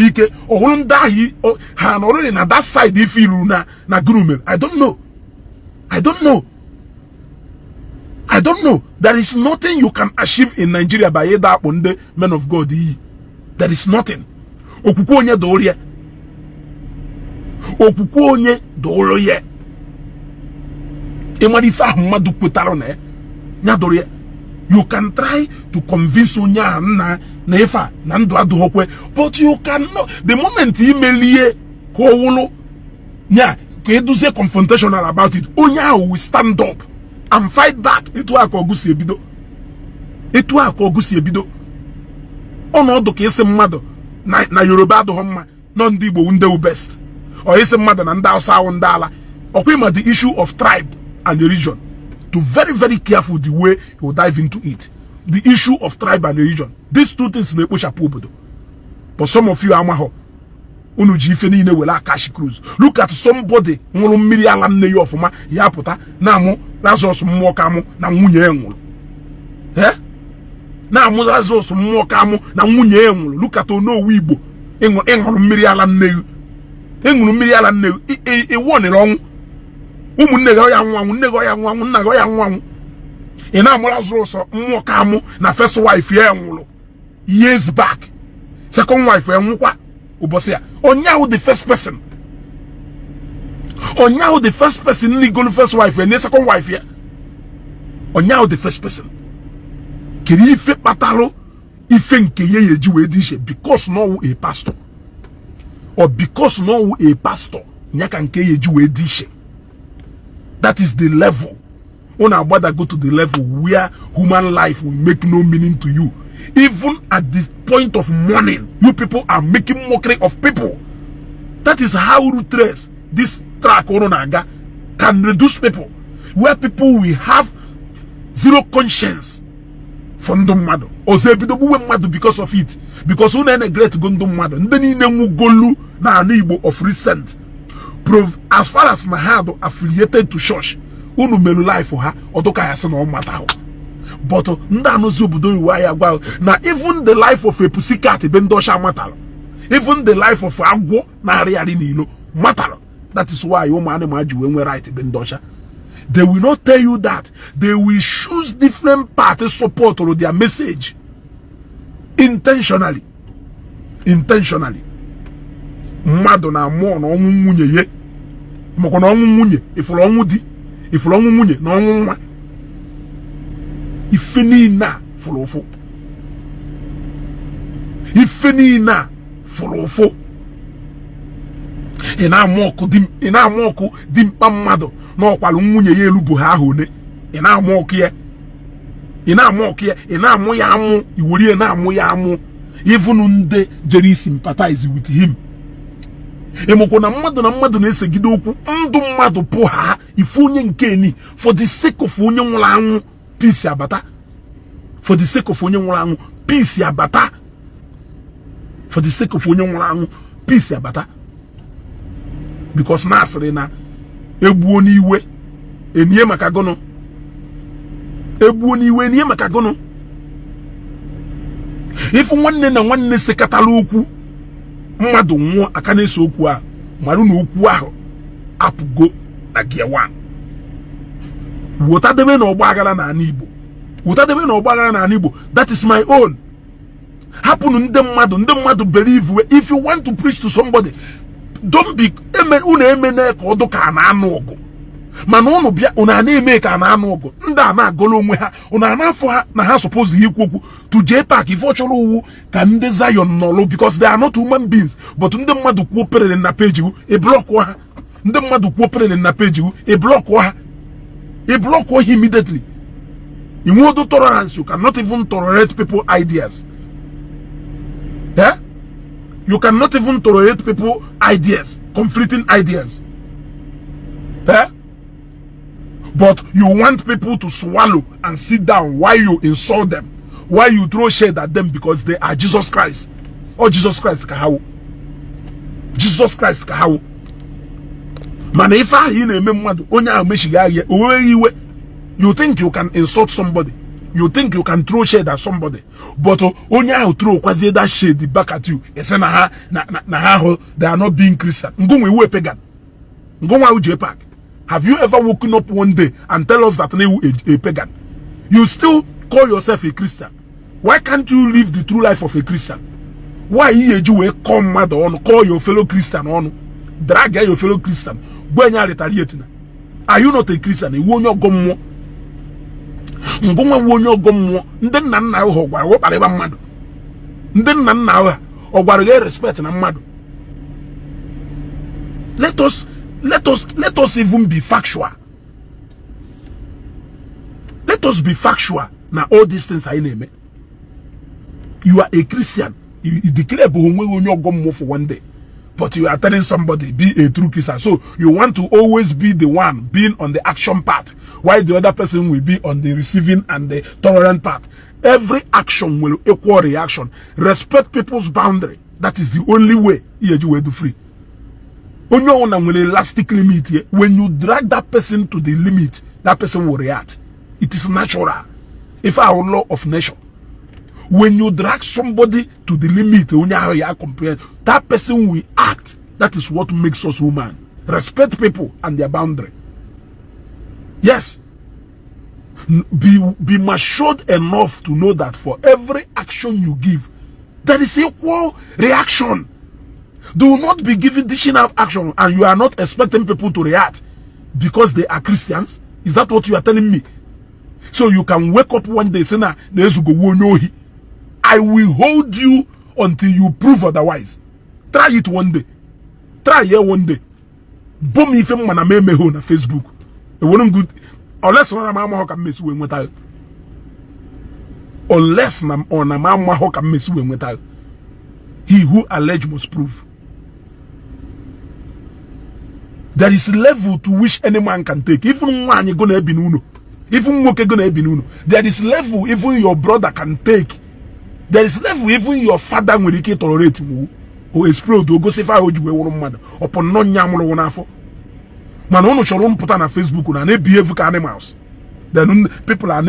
already na that side if you na grooming. I don't know. I don't know. There is nothing you can achieve in Nigeria by either one day, men of God. There is nothing. Okukonye dorie. Okukonye doloye. Emadifa madu putarone. Nya dorie. You can try to convince unya na nefa nando aduhokwe, but you cannot. The moment imelie kowolo nya keduze confrontational about it, unya will stand up and fight back. Etu akogusi ebido. Ono do kese mmado na Yoruba do homma no Ndi Igbo unde best. Or ese mmado na nda Hausa ndala. Okwima the issue of tribe and religion. To very, very careful the way you dive into it. The issue of tribe and religion. These two things ne push up. But some of you amaho. Unuji feni ne wela cash cruise. Look at somebody ngulu mmiri ala nne yo ofuma ya puta na mu Lazarus mmụọ ka mu na nwunye enwulu. Na mu Lazarus mmụọ ka mu na nwunye enwulu. Look at ono Igbo enwulu mmiri ala nne yo. Enwulu mmiri ala nne yo. E wonere ọnwụ. Umunne go ya nwanwu, nne go ya nwanwu, nna go ya nwanwu. Ina mu Lazarus mmụọ ka mu na first wife ya enwulu. Years back. Second wife enwukwa. Obosia. Onyawo the first person. Onyawo the first person ni go first wife and the second wife here. Onyawo the first person. Kiri ife patalo ife nke ye juwe dishe because no a pastor. Or because no a pastor nyaka nke ye juwe dishe. That is the level Una bother go to the level where human life will make no meaning to you. Even at this point of mourning, you people are making mockery of people. That is how ruthless this track Oronaga can reduce people, where people will have zero conscience for Ndomado or Zebido because of it. Because una neglect Gondomado, and then in Golu na Igbo of recent. Prove as far as Nahado affiliated to church, unu melu life for her, or doka yasan or matter. But ndano zubudo waya gwa na even the life of a pussycat bendosha matter. Even the life of agwu na ariari nilo matter. That is why you man imaju when we write bendosha. They will not tell you that. They will choose different parties support or their message. Intentionally. Intentionally. Mado na mo na onwu munye ye. Moko na onwu munye. Ifolo onwu di. Ifolo onwu munye na onwu nwa. Ifeni na folofo. Ifeni na folofo. Ina moku dimpa mmadụ na ọkwalụ nwunye ya elu bụ ha ahụ ne. Ina amụ ya amụ iwori na amụ ya amụ. Even nde jeri sympathize with him. Emoko na mmadụ na-esegide okwu ndụ mmadụ pụ ha ifu onye nke ni for the sake of onye nwụrụ anwụ peace abata. For the sake of onye nwụrụ anwụ peace abata. For the sake of onye nwụrụ anwụ peace abata. Because na asịrị na egbuo n'iwe enye maka gono. Egbuo n'iwe enye maka gono. Ifu nwanne na nwanne sekatala okwu mmadụ nwụọ aka na-eso okwu a marụ na okwu ahụ apụgo na gear 1. Wotadebe na ọgbaghara na ana Igbo. Wotadebe na ọgbaghara na ana Igbo. That is my own. Hapụnụ ndị mmadụ believe if you want to preach to somebody, don't be emene ka ọdụ ka na anụ ọgụ. Mana unu bịa unu na-eme ka na anụ ọgụ. Ndị a na-agọla onwe ha, unu na-afọ ha na ha suppose ikwu okwu to Jpac if ọ chọrọ uwu ka ndị Zion nọlụ because they are not human beings. But ndị mmadụ kwuo perere na page hu, e block ha. Ndị mmadụ kwuo perere na page hu, e block ha. E block ha immediately. In order to tolerance, you cannot even tolerate people's ideas. Yeah? You cannot even tolerate people's ideas, conflicting ideas. Yeah? But you want people to swallow and sit down while you insult them, while you throw shade at them because they are Jesus Christ. Or Jesus Christ kahawu. Jesus Christ kahawu. Man, if I hear a memadu, you think you can insult somebody. You think you can throw shade at somebody. But onya who throw kwazi that shade back at you. Ese na ha they are not being Christian. Ngumwe we pagan. Ngumwa u Jpac. Have you ever woken up one day and tell us that you a pagan? You still call yourself a Christian. Why can't you live the true life of a Christian? Why you come mad on call your fellow Christian on drag your fellow Christian? Are you not a Christian? You won't go more. Ngoma wonyo gomo ndị nna nna ho gwara wo kparịba mmadụ ndị nna nna ha o gwara ge respect na mmadụ. Let us even be factual. Let us be factual. Now all these things I name. You are a Christian. You declare for one day. But you are telling somebody be a true Christian. So you want to always be the one being on the action part, while the other person will be on the receiving and the tolerant part. Every action will equal reaction. Respect people's boundary. That is the only way you will do free. On your own will elastic limit. When you drag that person to the limit, that person will react. It is natural. If our law of nature. When you drag somebody to the limit, that person will act. That is what makes us human. Respect people and their boundary. Yes. Be matured enough to know that for every action you give, there is equal reaction. Do not be dishing out action and you are not expecting people to react because they are Christians. Is that what you are telling me? So you can wake up one day saying, Ezeugo, I will hold you until you prove otherwise. Try it one day. Try here one day. Boom if you man na Facebook. It wasn't good. unless na mama ho ka mmesi we nweta unless na ona mama ho ka mmesi we nweta he who allege must prove. There is a level to which any man can take. Even when you're gonna be nuno, even gonna be nuno. There is level even your brother can take. There is level even your father will tolerate you or explode or go say fire you were one mother upon non yamulo one afo. Man ono shoron put on Facebook and they behave like animals. Then people are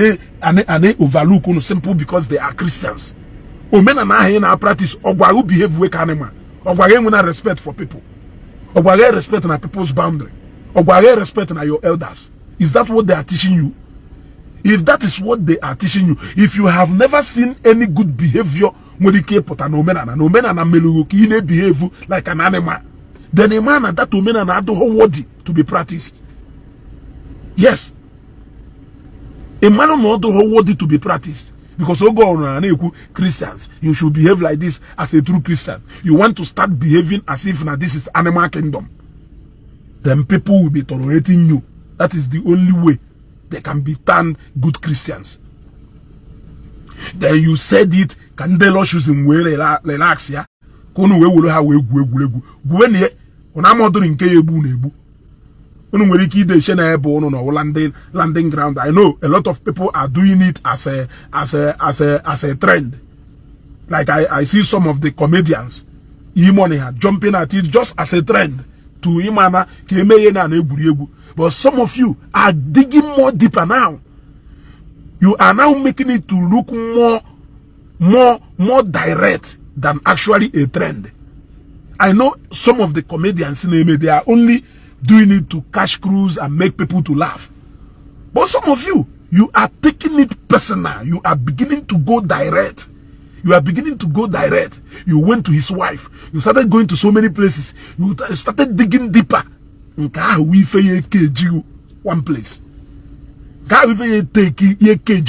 overlook on simple because they are Christians. Omenala na practice ogwa who behave like animal. Ogwa get respect for people. Ogwa respect na people's boundary. Ogwa respect na your elders. Is that what they are teaching you? If that is what they are teaching you, if you have never seen any good behavior when you keep put an omenala meluki behave like an animal, then a man and that omenala do worthy to be practiced. Yes. A man not do worthy to be practiced. Because Christians, you should behave like this as a true Christian. You want to start behaving as if now this is animal kingdom. Then people will be tolerating you. That is the only way they can be turned good Christians. Then you said it, can they not choose him relax ya? Kono we will have we gwenye, onamodo nke ebu nebu. Landing ground. I know a lot of people are doing it as a trend. Like I see some of the comedians jumping at it just as a trend to imana. But some of you are digging more deeper now. You are now making it to look more direct than actually a trend. I know some of the comedians they are only doing it to cash cruise and make people to laugh. But some of you are taking it personal. You are beginning to go direct. You are beginning to go direct. You went to his wife. You started going to so many places. You started digging deeper. One place.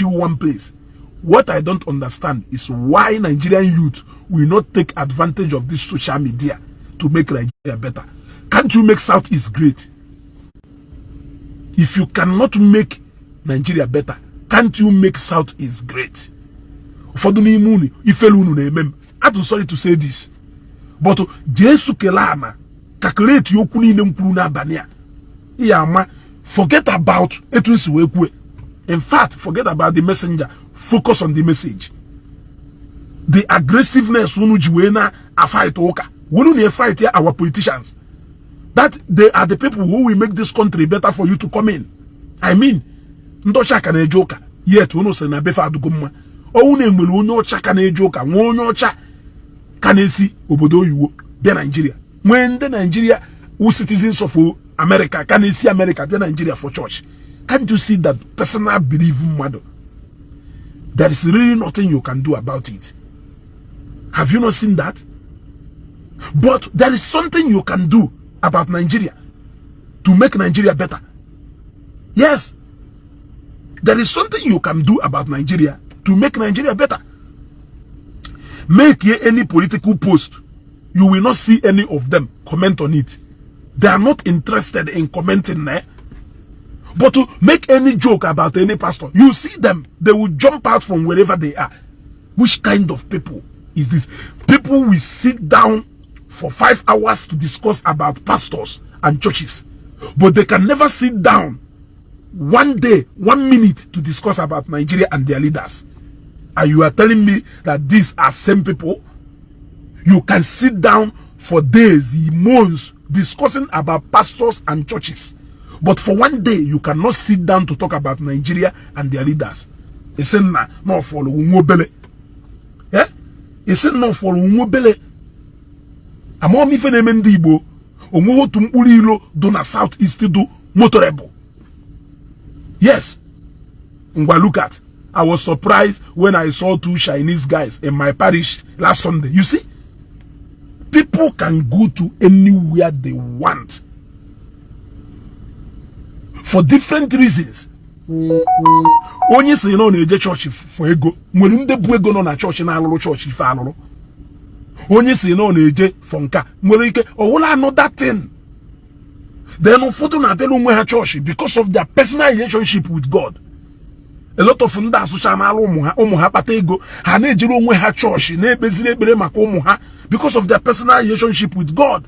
One place. What I don't understand is why Nigerian youth will not take advantage of this social media to make Nigeria better. Can't you make Southeast great? If you cannot make Nigeria better, can't you make Southeast great? I'm sorry to say this, but Jesu kelana calculate yokuni nemkuluna bania. Forget about etusi. In fact, forget about the messenger. Focus on the message. The aggressiveness unujiwena a fight oka. Wouldn't fight here our politicians? That they are the people who will make this country better for you to come in. I mean, Ndocha can a joker. Yet, uno se na befa aduguma. O une mwelu no cha can a joker. Wono cha can see obodo you be Nigeria. When the Nigeria who citizens of America can see America be Nigeria for church. Can't you see that personal belief mother? There is really nothing you can do about it. Have you not seen that? But there is something you can do about Nigeria to make Nigeria better. Yes, there is something you can do about Nigeria to make Nigeria better. Make any political post, you will not see any of them comment on it. They are not interested in commenting there. But to make any joke about any pastor, you see them, they will jump out from wherever they are. Which kind of people is this? People will sit down for 5 hours to discuss about pastors and churches, but they can never sit down 1 day, 1 minute to discuss about Nigeria and their leaders. And you are telling me that these are same people? You can sit down for days, months, discussing about pastors and churches, but for 1 day you cannot sit down to talk about Nigeria and their leaders. It's not for Umobele. Yeah? It's not for Umobele. Amo mi fene Ndi Igbo omo tum ulilo do na southeast do motorable. Yes. Ngwa look at. I was surprised when I saw 2 Chinese guys in my parish last Sunday. You see? People can go to anywhere they want for different reasons. Onye say no na eje church for ego. Nwere nde bu ego no na church na alulu church ife alulu. Onye say no na eje for nka. Nwere ike o wula another thing. Then ụfọdụ na-abịa onwe ha church because of their personal relationship with God. A lot of ndị asụcha n'ala ụmụ ha kpata ego ha na-ejere onwe ha church na-ekpeziri ekpere maka ụmụ ha because of their personal relationship with God.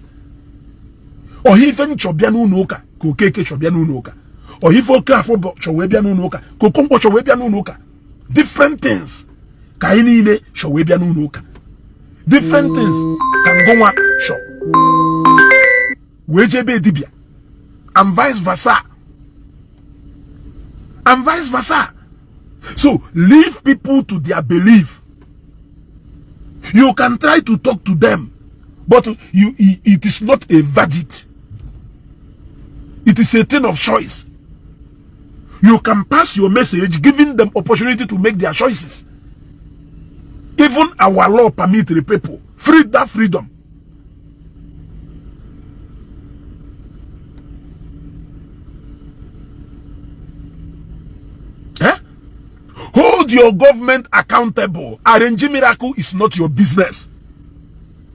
Ohife nchọbịa n'ụlọ ụka ka Okeke chọbịa n'ụlọ ụka. Ohife oke afọ chọwee bịa n'ụlọ ụka ka Okonkwo chọwee bịa n'ụlọ ụka. Different things ka anyị niile chọwee bịa n'ụlọ ụka. Different things ka ngụnwa chọ wee jebe dibịa, and vice versa. And vice versa. So leave people to their belief. You can try to talk to them, but it is not a verdict. It is a thing of choice. You can pass your message, giving them opportunity to make their choices. Even our law permits the people that freedom. Hold your government accountable. Arranging miracle is not your business.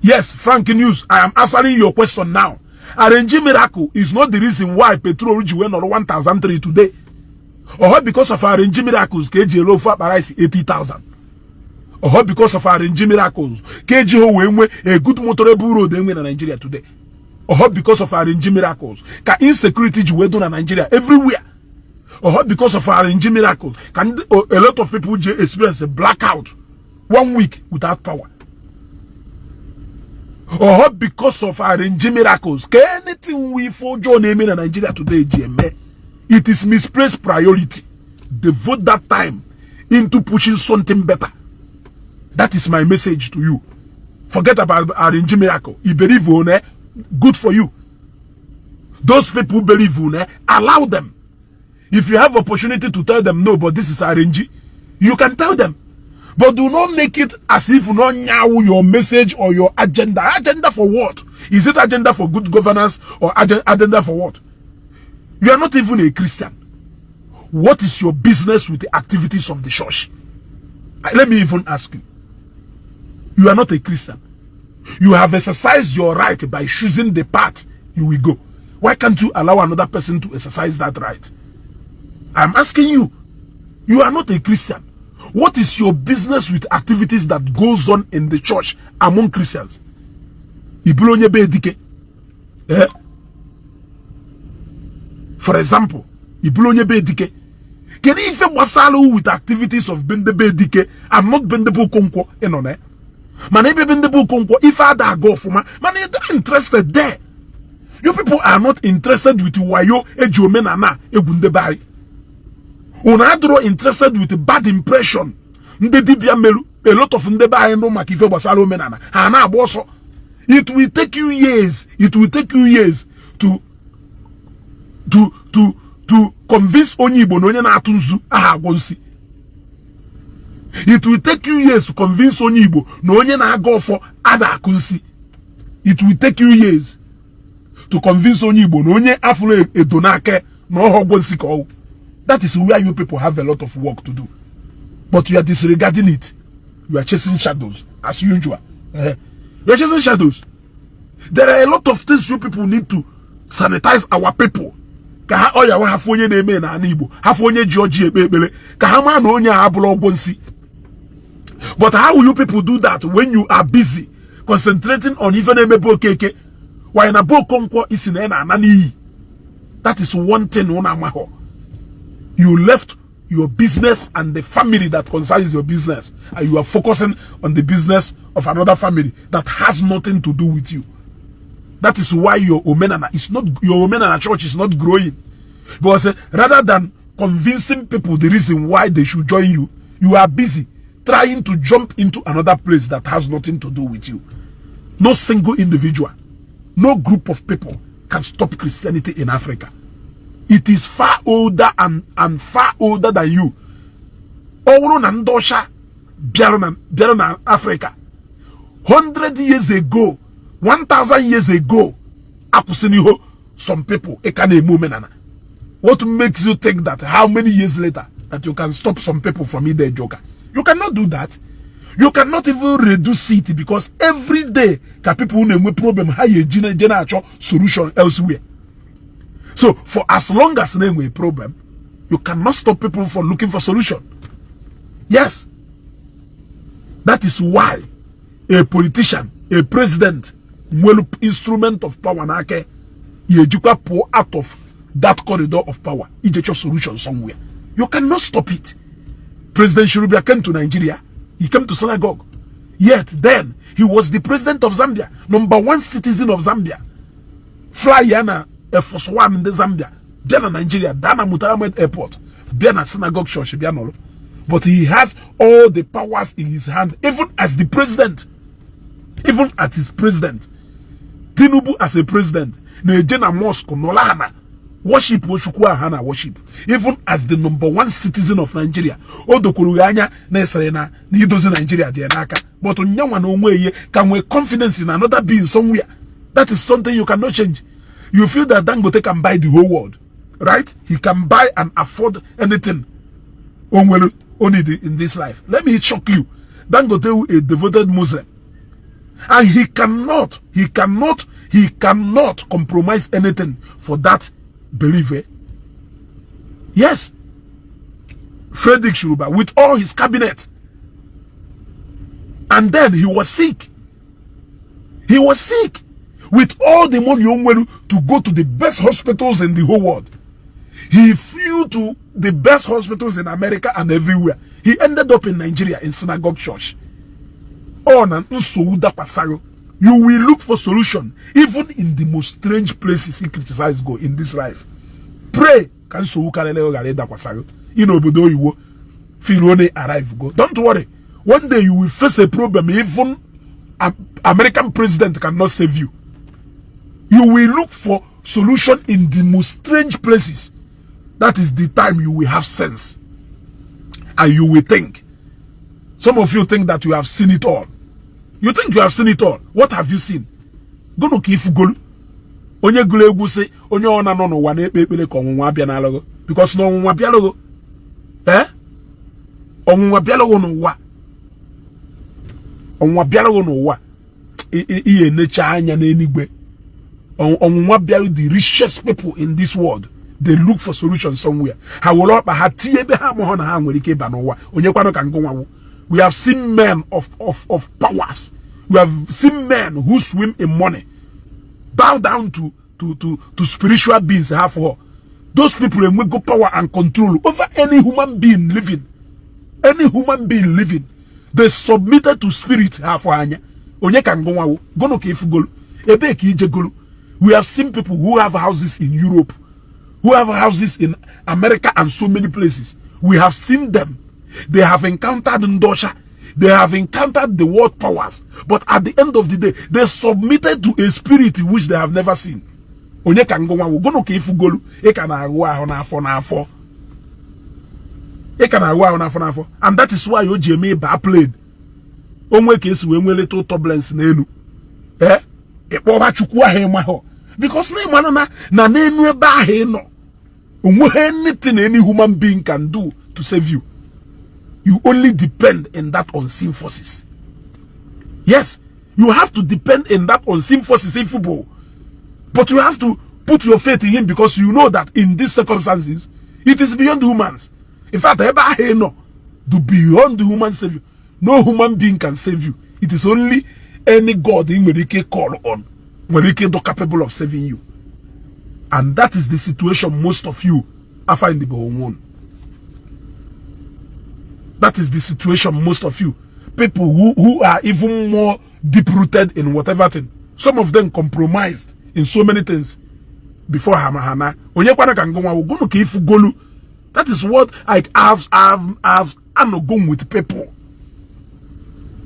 Yes, Frank News, I am answering your question now. Arranging miracle is not the reason why petrol went on 1,003 today. Or because of arranging miracles, KG low fat price 80,000. Or because of arranging miracles, KG ho a good motorable road in Nigeria today. Or because of arranging miracles, can insecurity you do in Nigeria everywhere. Or because of arranging miracles, can a lot of people experience a blackout 1 week without power. Or because of arranging miracles, can anything we for John name in Nigeria today, GMA, it is misplaced priority. Devote that time into pushing something better. That is my message to you. Forget about arranging miracle. You believe on it, good for you. Those people who believe on it, allow them. If you have opportunity to tell them no, but this is arranging, you can tell them. But do not make it as if not now your message or your agenda. Agenda for what? Is it agenda for good governance or agenda for what? You are not even a Christian. What is your business with the activities of the church? Let me even ask you. You are not a Christian. You have exercised your right by choosing the path you will go. Why can't you allow another person to exercise that right? I'm asking you. You are not a Christian. What is your business with activities that goes on in the church among Christians? For example, can if wasalo with activities of Bendebe and not Bendebo Konko enone? Manebe Bendebo Konko, if I go for man, you're not interested there. You people are not interested with Wayo, Omenala, Igbo. Unadro interested with a bad impression. A lot of Omenala. It will take you years. It will take you years to convince Onyibo no na atunzu aha gonsi. It will take you years to convince Onyibo no onye na go for ada kunsi. It will take you years to convince Onyibo no onye afro edonake no ho gonsi ko. That is where you people have a lot of work to do. But you are disregarding it. You are chasing shadows as usual. You are chasing shadows. There are a lot of things you people need to sanitize our people. But how will you people do that when you are busy concentrating on even a keke? Why na bo konko is in anani? That is one thing on amaho. You left your business and the family that concerns your business, and you are focusing on the business of another family that has nothing to do with you. That is why your Omenala is not, your Omenala church is not growing. Because rather than convincing people the reason why they should join you, you are busy trying to jump into another place that has nothing to do with you. No single individual, no group of people can stop Christianity in Africa. It is far older and far older than you. Ndosha Biarna Africa. 100 years ago, 1,000 years ago, Akusiniho, some people, what makes you think that how many years later that you can stop some people from eating their joker? You cannot do that. You cannot even reduce it because every day can people have a problem, how you generate solution elsewhere. So for as long as there is a problem, you cannot stop people from looking for solution. Yes. That is why a politician, a president, will instrument of power nake, you pour out of that corridor of power. You get your solution somewhere. You cannot stop it. President Shirubia came to Nigeria. He came to synagogue. Yet then, he was the president of Zambia. #1 citizen of Zambia. Fly yana Force One in the Zambia. Biana Nigeria. Dana Mutaramed Airport. Biana synagogue church. Bianolo. But he has all the powers in his hand. Even as the president. Even as his president. Tinubu as a president. Nejena mosque. Nolana. Worship Woshukwa Hana worship. Even as the #1 citizen of Nigeria. Odo Kuruganya Nesrena Nidozi Nigeria Dianaka. But Onyawa no way can we confidence in another being somewhere. That is something you cannot change. You feel that Dangote can buy the whole world. Right? He can buy and afford anything. Only in this life. Let me shock you. Dangote is a devoted Muslim. And he cannot compromise anything for that believer. Yes. Frederick Shuruba with all his cabinet. And then he was sick. He was sick. With all the money to go to the best hospitals in the whole world. He flew to the best hospitals in America and everywhere. He ended up in Nigeria in synagogue church. You will look for solution even in the most strange places he criticized go in this life. Pray. Arrive go. Don't worry. One day you will face a problem. Even American president cannot save you. You will look for solution in the most strange places. That is the time you will have sense. And you will think. Some of you think that you have seen it all. You think you have seen it all. What have you seen? Go no kifu golu. Onye gule egwu se, onye ona no no wa na ekpekpere ka onwunwa abia na alogo. Because no onwunwa bia logo. Onwunwa bia logo no wa. Onwunwa bia logo no wa. Iye necha anya na enigbe. Onwunwa bia the richest people in this world. They look for solutions somewhere. We have seen men of powers. We have seen men who swim in money. Bow down to spiritual beings. Those people will go power and control over any human being living. Any human being living. They submitted to spirit. We have seen people who have houses in Europe, who have houses in America and so many places. We have seen them. They have encountered Ndosha. They have encountered the world powers. But at the end of the day, they submitted to a spirit which they have never seen. And that is why you Jimmy plane. Onwe case we little turbulence nenu. Because na nenu ba he no. Anything any human being can do to save you. You only depend in that unseen forces. Yes, you have to depend in that unseen forces in football. But you have to put your faith in him because you know that in these circumstances, it is beyond humans. In fact, do beyond the human save you. No human being can save you. It is only any God in Merike call on. Merike is capable of saving you. And that is the situation most of you are finding the That is the situation most of you. People who are even more deep-rooted in whatever thing. Some of them compromised in so many things before Hamahana. That is what I've gone with people.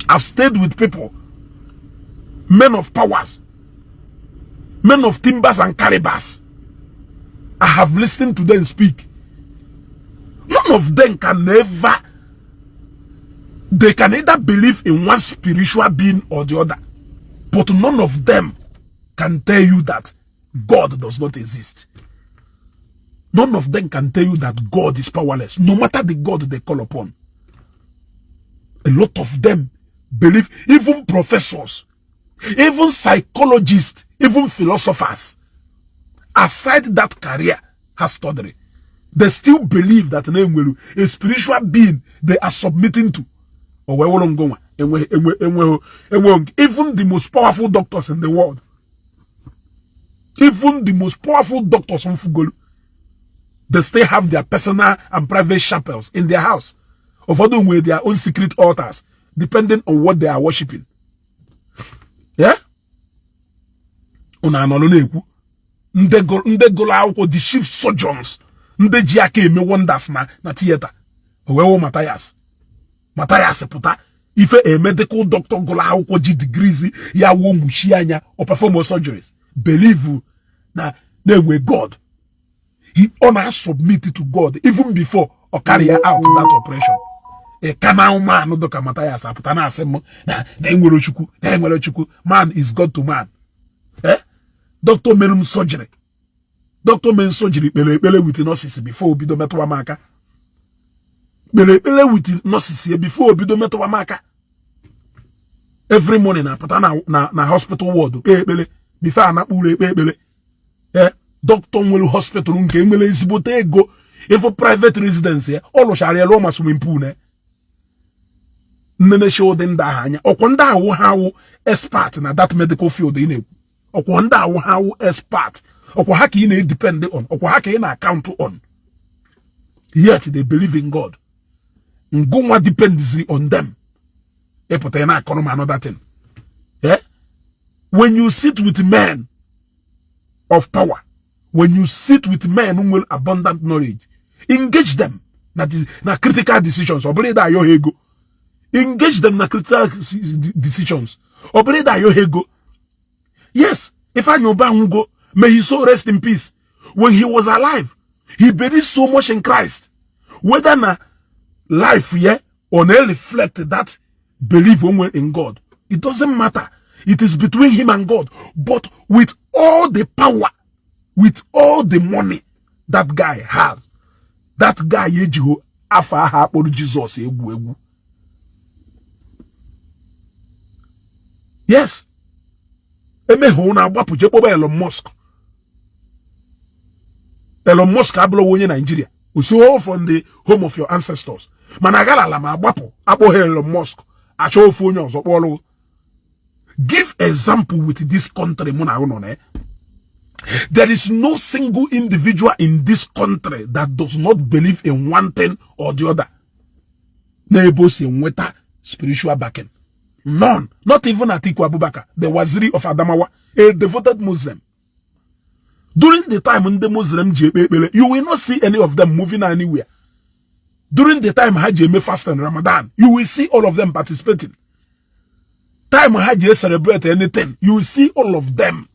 I've stayed with people. Men of powers. Men of timbers and calibers. I have listened to them speak. None of them can never. They can either believe in one spiritual being or the other. But none of them can tell you that God does not exist. None of them can tell you that God is powerless, no matter the God they call upon. A lot of them believe, even professors, even psychologists, even philosophers aside that career has studied, they still believe that a spiritual being they are submitting to. Even the most powerful doctors in the world, even the most powerful doctors on Fugolu, they still have their personal and private chapels in their house, of other with their own secret altars, depending on what they are worshiping. Yeah? The chief surgeons, Jpac me wonders na theater. Matthias puta, if a medical doctor gola akwụkwọ ji degrees ya wo mushi anya or perform surgeries, believe na we God. He honor submit to God even before or carry out that operation. A canal man no doka Matthias aputa na asem na enwere chukwu. Man is God to man. Doctor menum surgery. Doctor men surgery pele with nurses before obido metwa maka. Pele with nurses before obido metwa maka. Every morning na pata na hospital ward pele before na ule pele. Doctor nwelu hospital nke nwele ezigbote ego ifo private residence all share lo ma swimming pool ne. Nene show den da hanya. Okwanda hawo expert na that medical field in Okwanda hawo expert. Okwahaki in depend on. Okwahaki in account on. Yet they believe in God. Ngumwa depends on them. Epotena economy another thing. Yeah? When you sit with men of power, when you sit with men who will abundant knowledge, engage them. That is na critical decisions. Obreda yo ego. Engage them na critical decisions. Obreda yo ego. Yes, if I know Bango, may his soul rest in peace. When he was alive, he believed so much in Christ. Whether na life here or not reflect that belief in God, it doesn't matter. It is between him and God. But with all the power, with all the money that guy has, that guy Yejiho afa ha or Jesus egwu. Yes. Elon Musk. Elon Musk ablo wonye Nigeria. So from the home of your ancestors. Managala la ma wapo abo Elon Musk. Acho fonyo so. Give example with this country muna. There is no single individual in this country that does not believe in one thing or the other. Nebos in weta spiritual backing. None. Not even Atiku Abubakar, the Waziri of Adamawa, a devoted Muslim. During the time when the Muslim Jpac, you will not see any of them moving anywhere. During the time Hajj fast and Ramadan, you will see all of them participating. Time Hajj celebrate anything, you will see all of them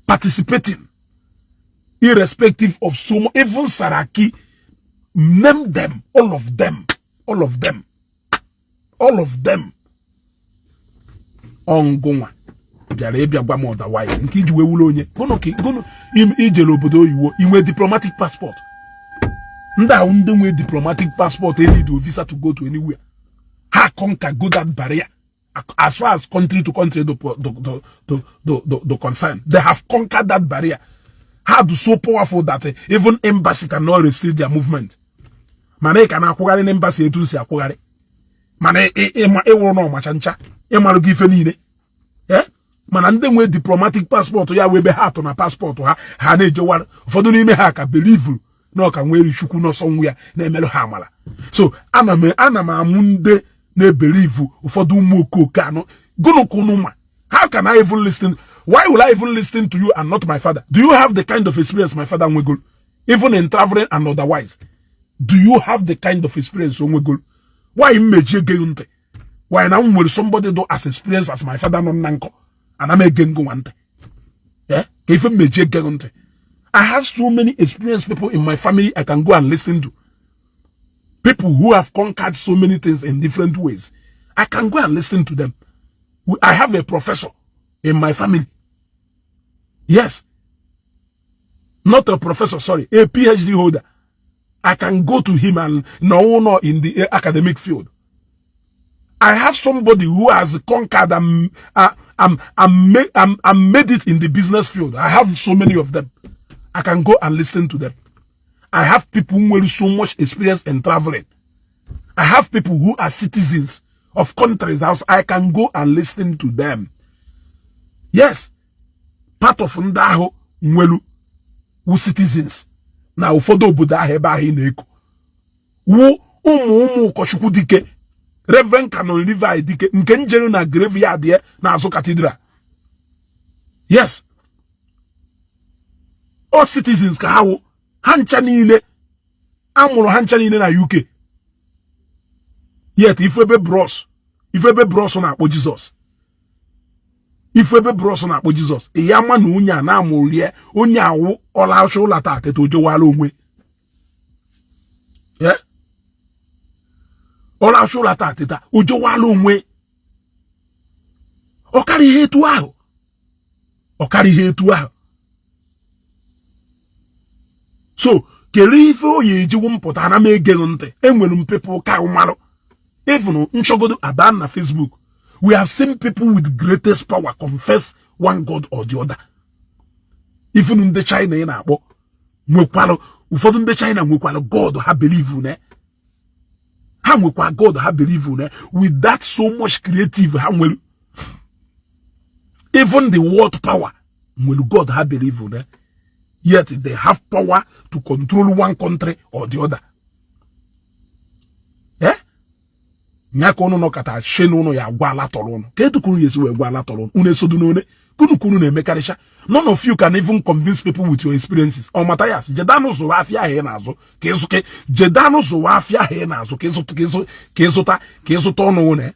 participating. Irrespective of Sumo, even Saraki, name them, all of them, all of them, all of them. Ongonwa biara ebia gwa m otherwise nke iji wewulu onye gono ijele obodo oyiwo inwe diplomatic passport nda ndị nwe diplomatic passport they need a visa to go to anywhere. Ha conquer go that barrier as far as country to country the concern, they have conquered that barrier. How do so powerful that even embassy cannot restrict their movement. Mane kana akwugari embassy etu si akwugari mane ewo no machancha emarugi ife niile mana ndị nwe diplomatic passport ya webe ha to na passport ha na-ejewara ụfọdụ n'ime ha ka believe na ka nwere chukwu n'ọsọ nwa ya na-emerụ ha amala. So ana m amụ ndị na-believe ụfọdụ ụmụ okoke anọ gonokunu. How can I even listen? Why will I even listen to you and not my father? Do you have the kind of experience my father nwegol, even in traveling and otherwise? Do you have the kind of experience nwegol? Why meje geunte? Why now will somebody do as experience as my father non nanko and I'm a gengo wante? Yeah? Even meje geunte. I have so many experienced people in my family I can go and listen to. People who have conquered so many things in different ways. I can go and listen to them. I have a professor in my family. Yes. Not a professor, sorry, a PhD holder. I can go to him and no in the academic field. I have somebody who has conquered and made it in the business field. I have so many of them. I can go and listen to them. I have people who have so much experience in traveling. I have people who are citizens of countries else. I can go and listen to them. Yes, part of Ndaho Nwelu who citizens. Now ụfọdụ obodo ahụ ebe ahụ na-eko. Wu ụmụ ụkọchukwu dike, Reverend Canon Levi dike, nke njere na graveyard ya na azụ cathedral. Yes. All citizens ka ha hancha niile amụrụ hancha niile na UK. Yet ifebe bros na-akpọ Jesus. Ifebe bros na-akpọ Jesus. Ya ma na onye a na-amụrụ ya, onye awụ ọla achọ ụlọ taa tete ojewala onwe. Yeah. Ọla achọ ụlọ taa tete ojewala onwe. Ọ karị ihe etu ahụ. Ọ karị ihe etu ahụ. So, kele ife oye ejiwo mpụta na m egelu ntị. Enwere m people ka ụmarụ. Even nchogodo aban na Facebook, we have seen people with greatest power confess one God or the other. Even in the China ị na-akpọ nwekwalụ ụfọdụ ndị China nwekwalụ God ha believe ne. Ha nwekwa God ha believe ne. With that so much creative ha nwere. Even the world power nwere God ha believe ne. Yet they have power to control one country or the other. Eh? Nyaka ono no kata shenu no ya gwa ala toro no. Kedu kunu yesi we gwa ala toro. Une sodu no ne. Kunu na emekarisha. None of you can even convince people with your experiences. O Matthias, jedano zo afia he nazo. Kezuke jedano zo afia he nazo. Kezuta ono ne.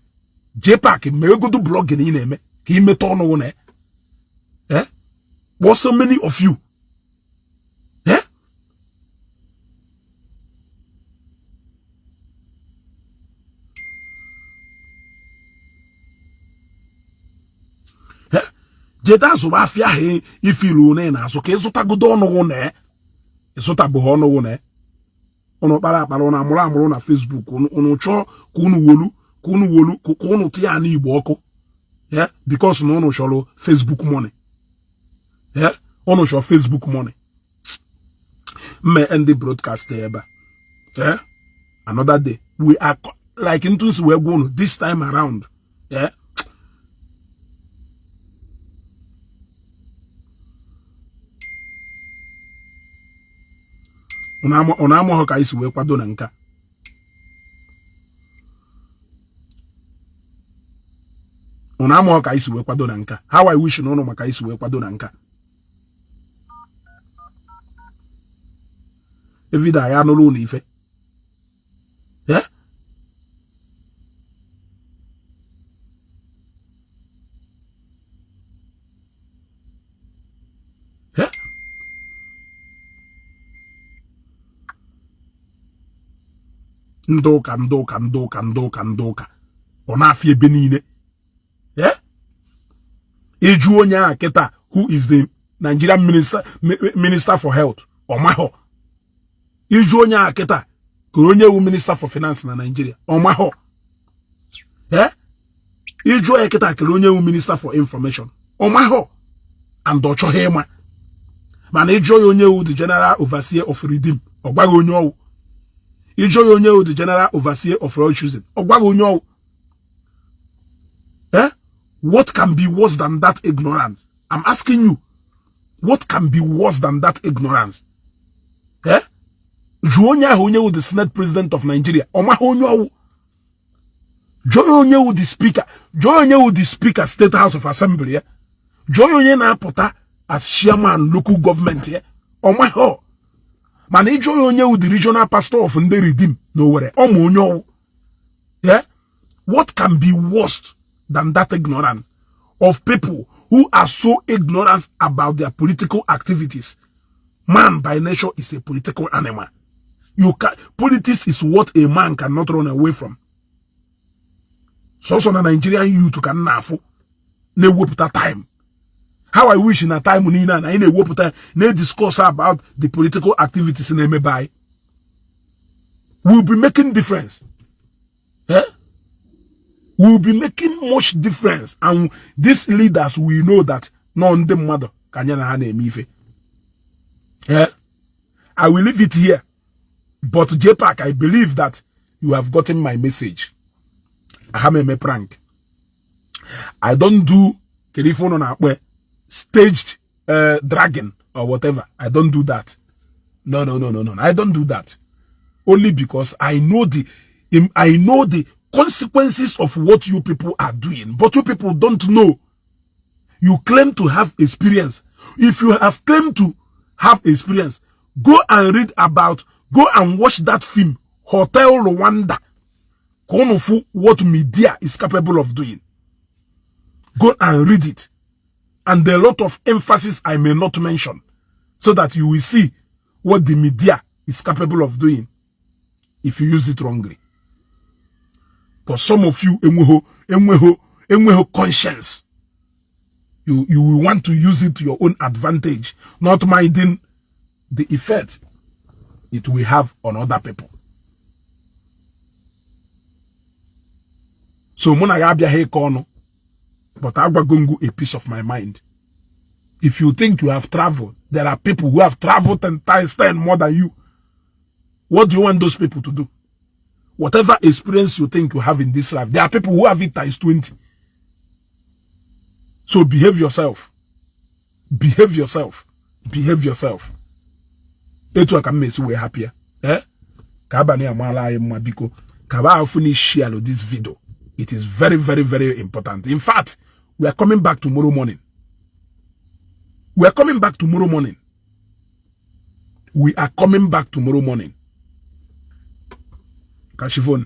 Jpac me go do blog ni na eme. Ke imeto ono ne. Eh? What so many of you? Eh? Jeda zo afia he ifilu ne na so ke zụta godo ọnụ ne. Zụta bụ ọnụ ne. Ono kpara na amụrụ na Facebook unu chọ ka unu wolu tia na Igbo ọkụ. Yeah, because no chọrọ Facebook money. Yeah, ono chọrọ Facebook money. Me end the broadcast ebe. Yeah, another day we are like into we going this time around. Yeah. Onamo ho ka isi we kwado na nka. Onamo ho ka isi we kwado na nka. How I wish no maka isi we kwado na nka. Evida ya no lo ife. Yeah? Yeah? Ndoka. Ona afie ebe niile. Yeah? Eju onye a keta who is the Nigerian minister for health. Omaho. Eju onye a keta onye wu minister for finance na Nigeria. Omaho. Yeah? Eju onye keta onye wu minister for information. Omaho. And ocho hema. Man eju onye wu the general overseer of redeem. Ogbago onye owu. Eju onye wu the general overseer of royal choosing. Ogbago onye owu. Eh? What can be worse than that ignorance? I'm asking you. What can be worse than that ignorance? Eh? Jonya Honye the Senate President of Nigeria. Oma Honyo. Jonya the Speaker. Jonya the Speaker State House of Assembly. Jonya na pota as chairman local government. Oma ho. Mane Jonya the regional pastor of Ndi Redeem. Nowhere. Omonyo. Yeah? What can be worse than that ignorance of people who are so ignorant about their political activities? Man by nature is a political animal. Politics is what a man cannot run away from. So na Nigerian youth can nafu ne woputa time. How I wish in a time when na in a woputa ne discuss about the political activities in Emebai. We'll be making difference. Eh? We'll be making much difference, and these leaders we know that none them mother kanyana hane mife. Yeah. I will leave it here. But Jpac, I believe that you have gotten my message. I have a prank. I don't do staged dragon or whatever. I don't do that. No. I don't do that. Only because I know the consequences of what you people are doing. But you people don't know. You claim to have experience. If you have claimed to have experience, go and read about, go and watch that film, Hotel Rwanda. What media is capable of doing. Go and read it. And there are a lot of emphasis I may not mention, so that you will see what the media is capable of doing if you use it wrongly. But some of you, conscience, you will want to use it to your own advantage, not minding the effect it will have on other people. So but Agbagongu a piece of my mind. If you think you have traveled, there are people who have traveled 10 times more than you. What do you want those people to do? Whatever experience you think you have in this life, there are people who have it times 20. So behave yourself. Behave yourself. Behave yourself. Etu aka mmesi we happier. Kabani amala mabiko. Kaba afuni share this video. It is very, very, very important. In fact, we are coming back tomorrow morning. We are coming back tomorrow morning. We are coming back tomorrow morning. Kashifon.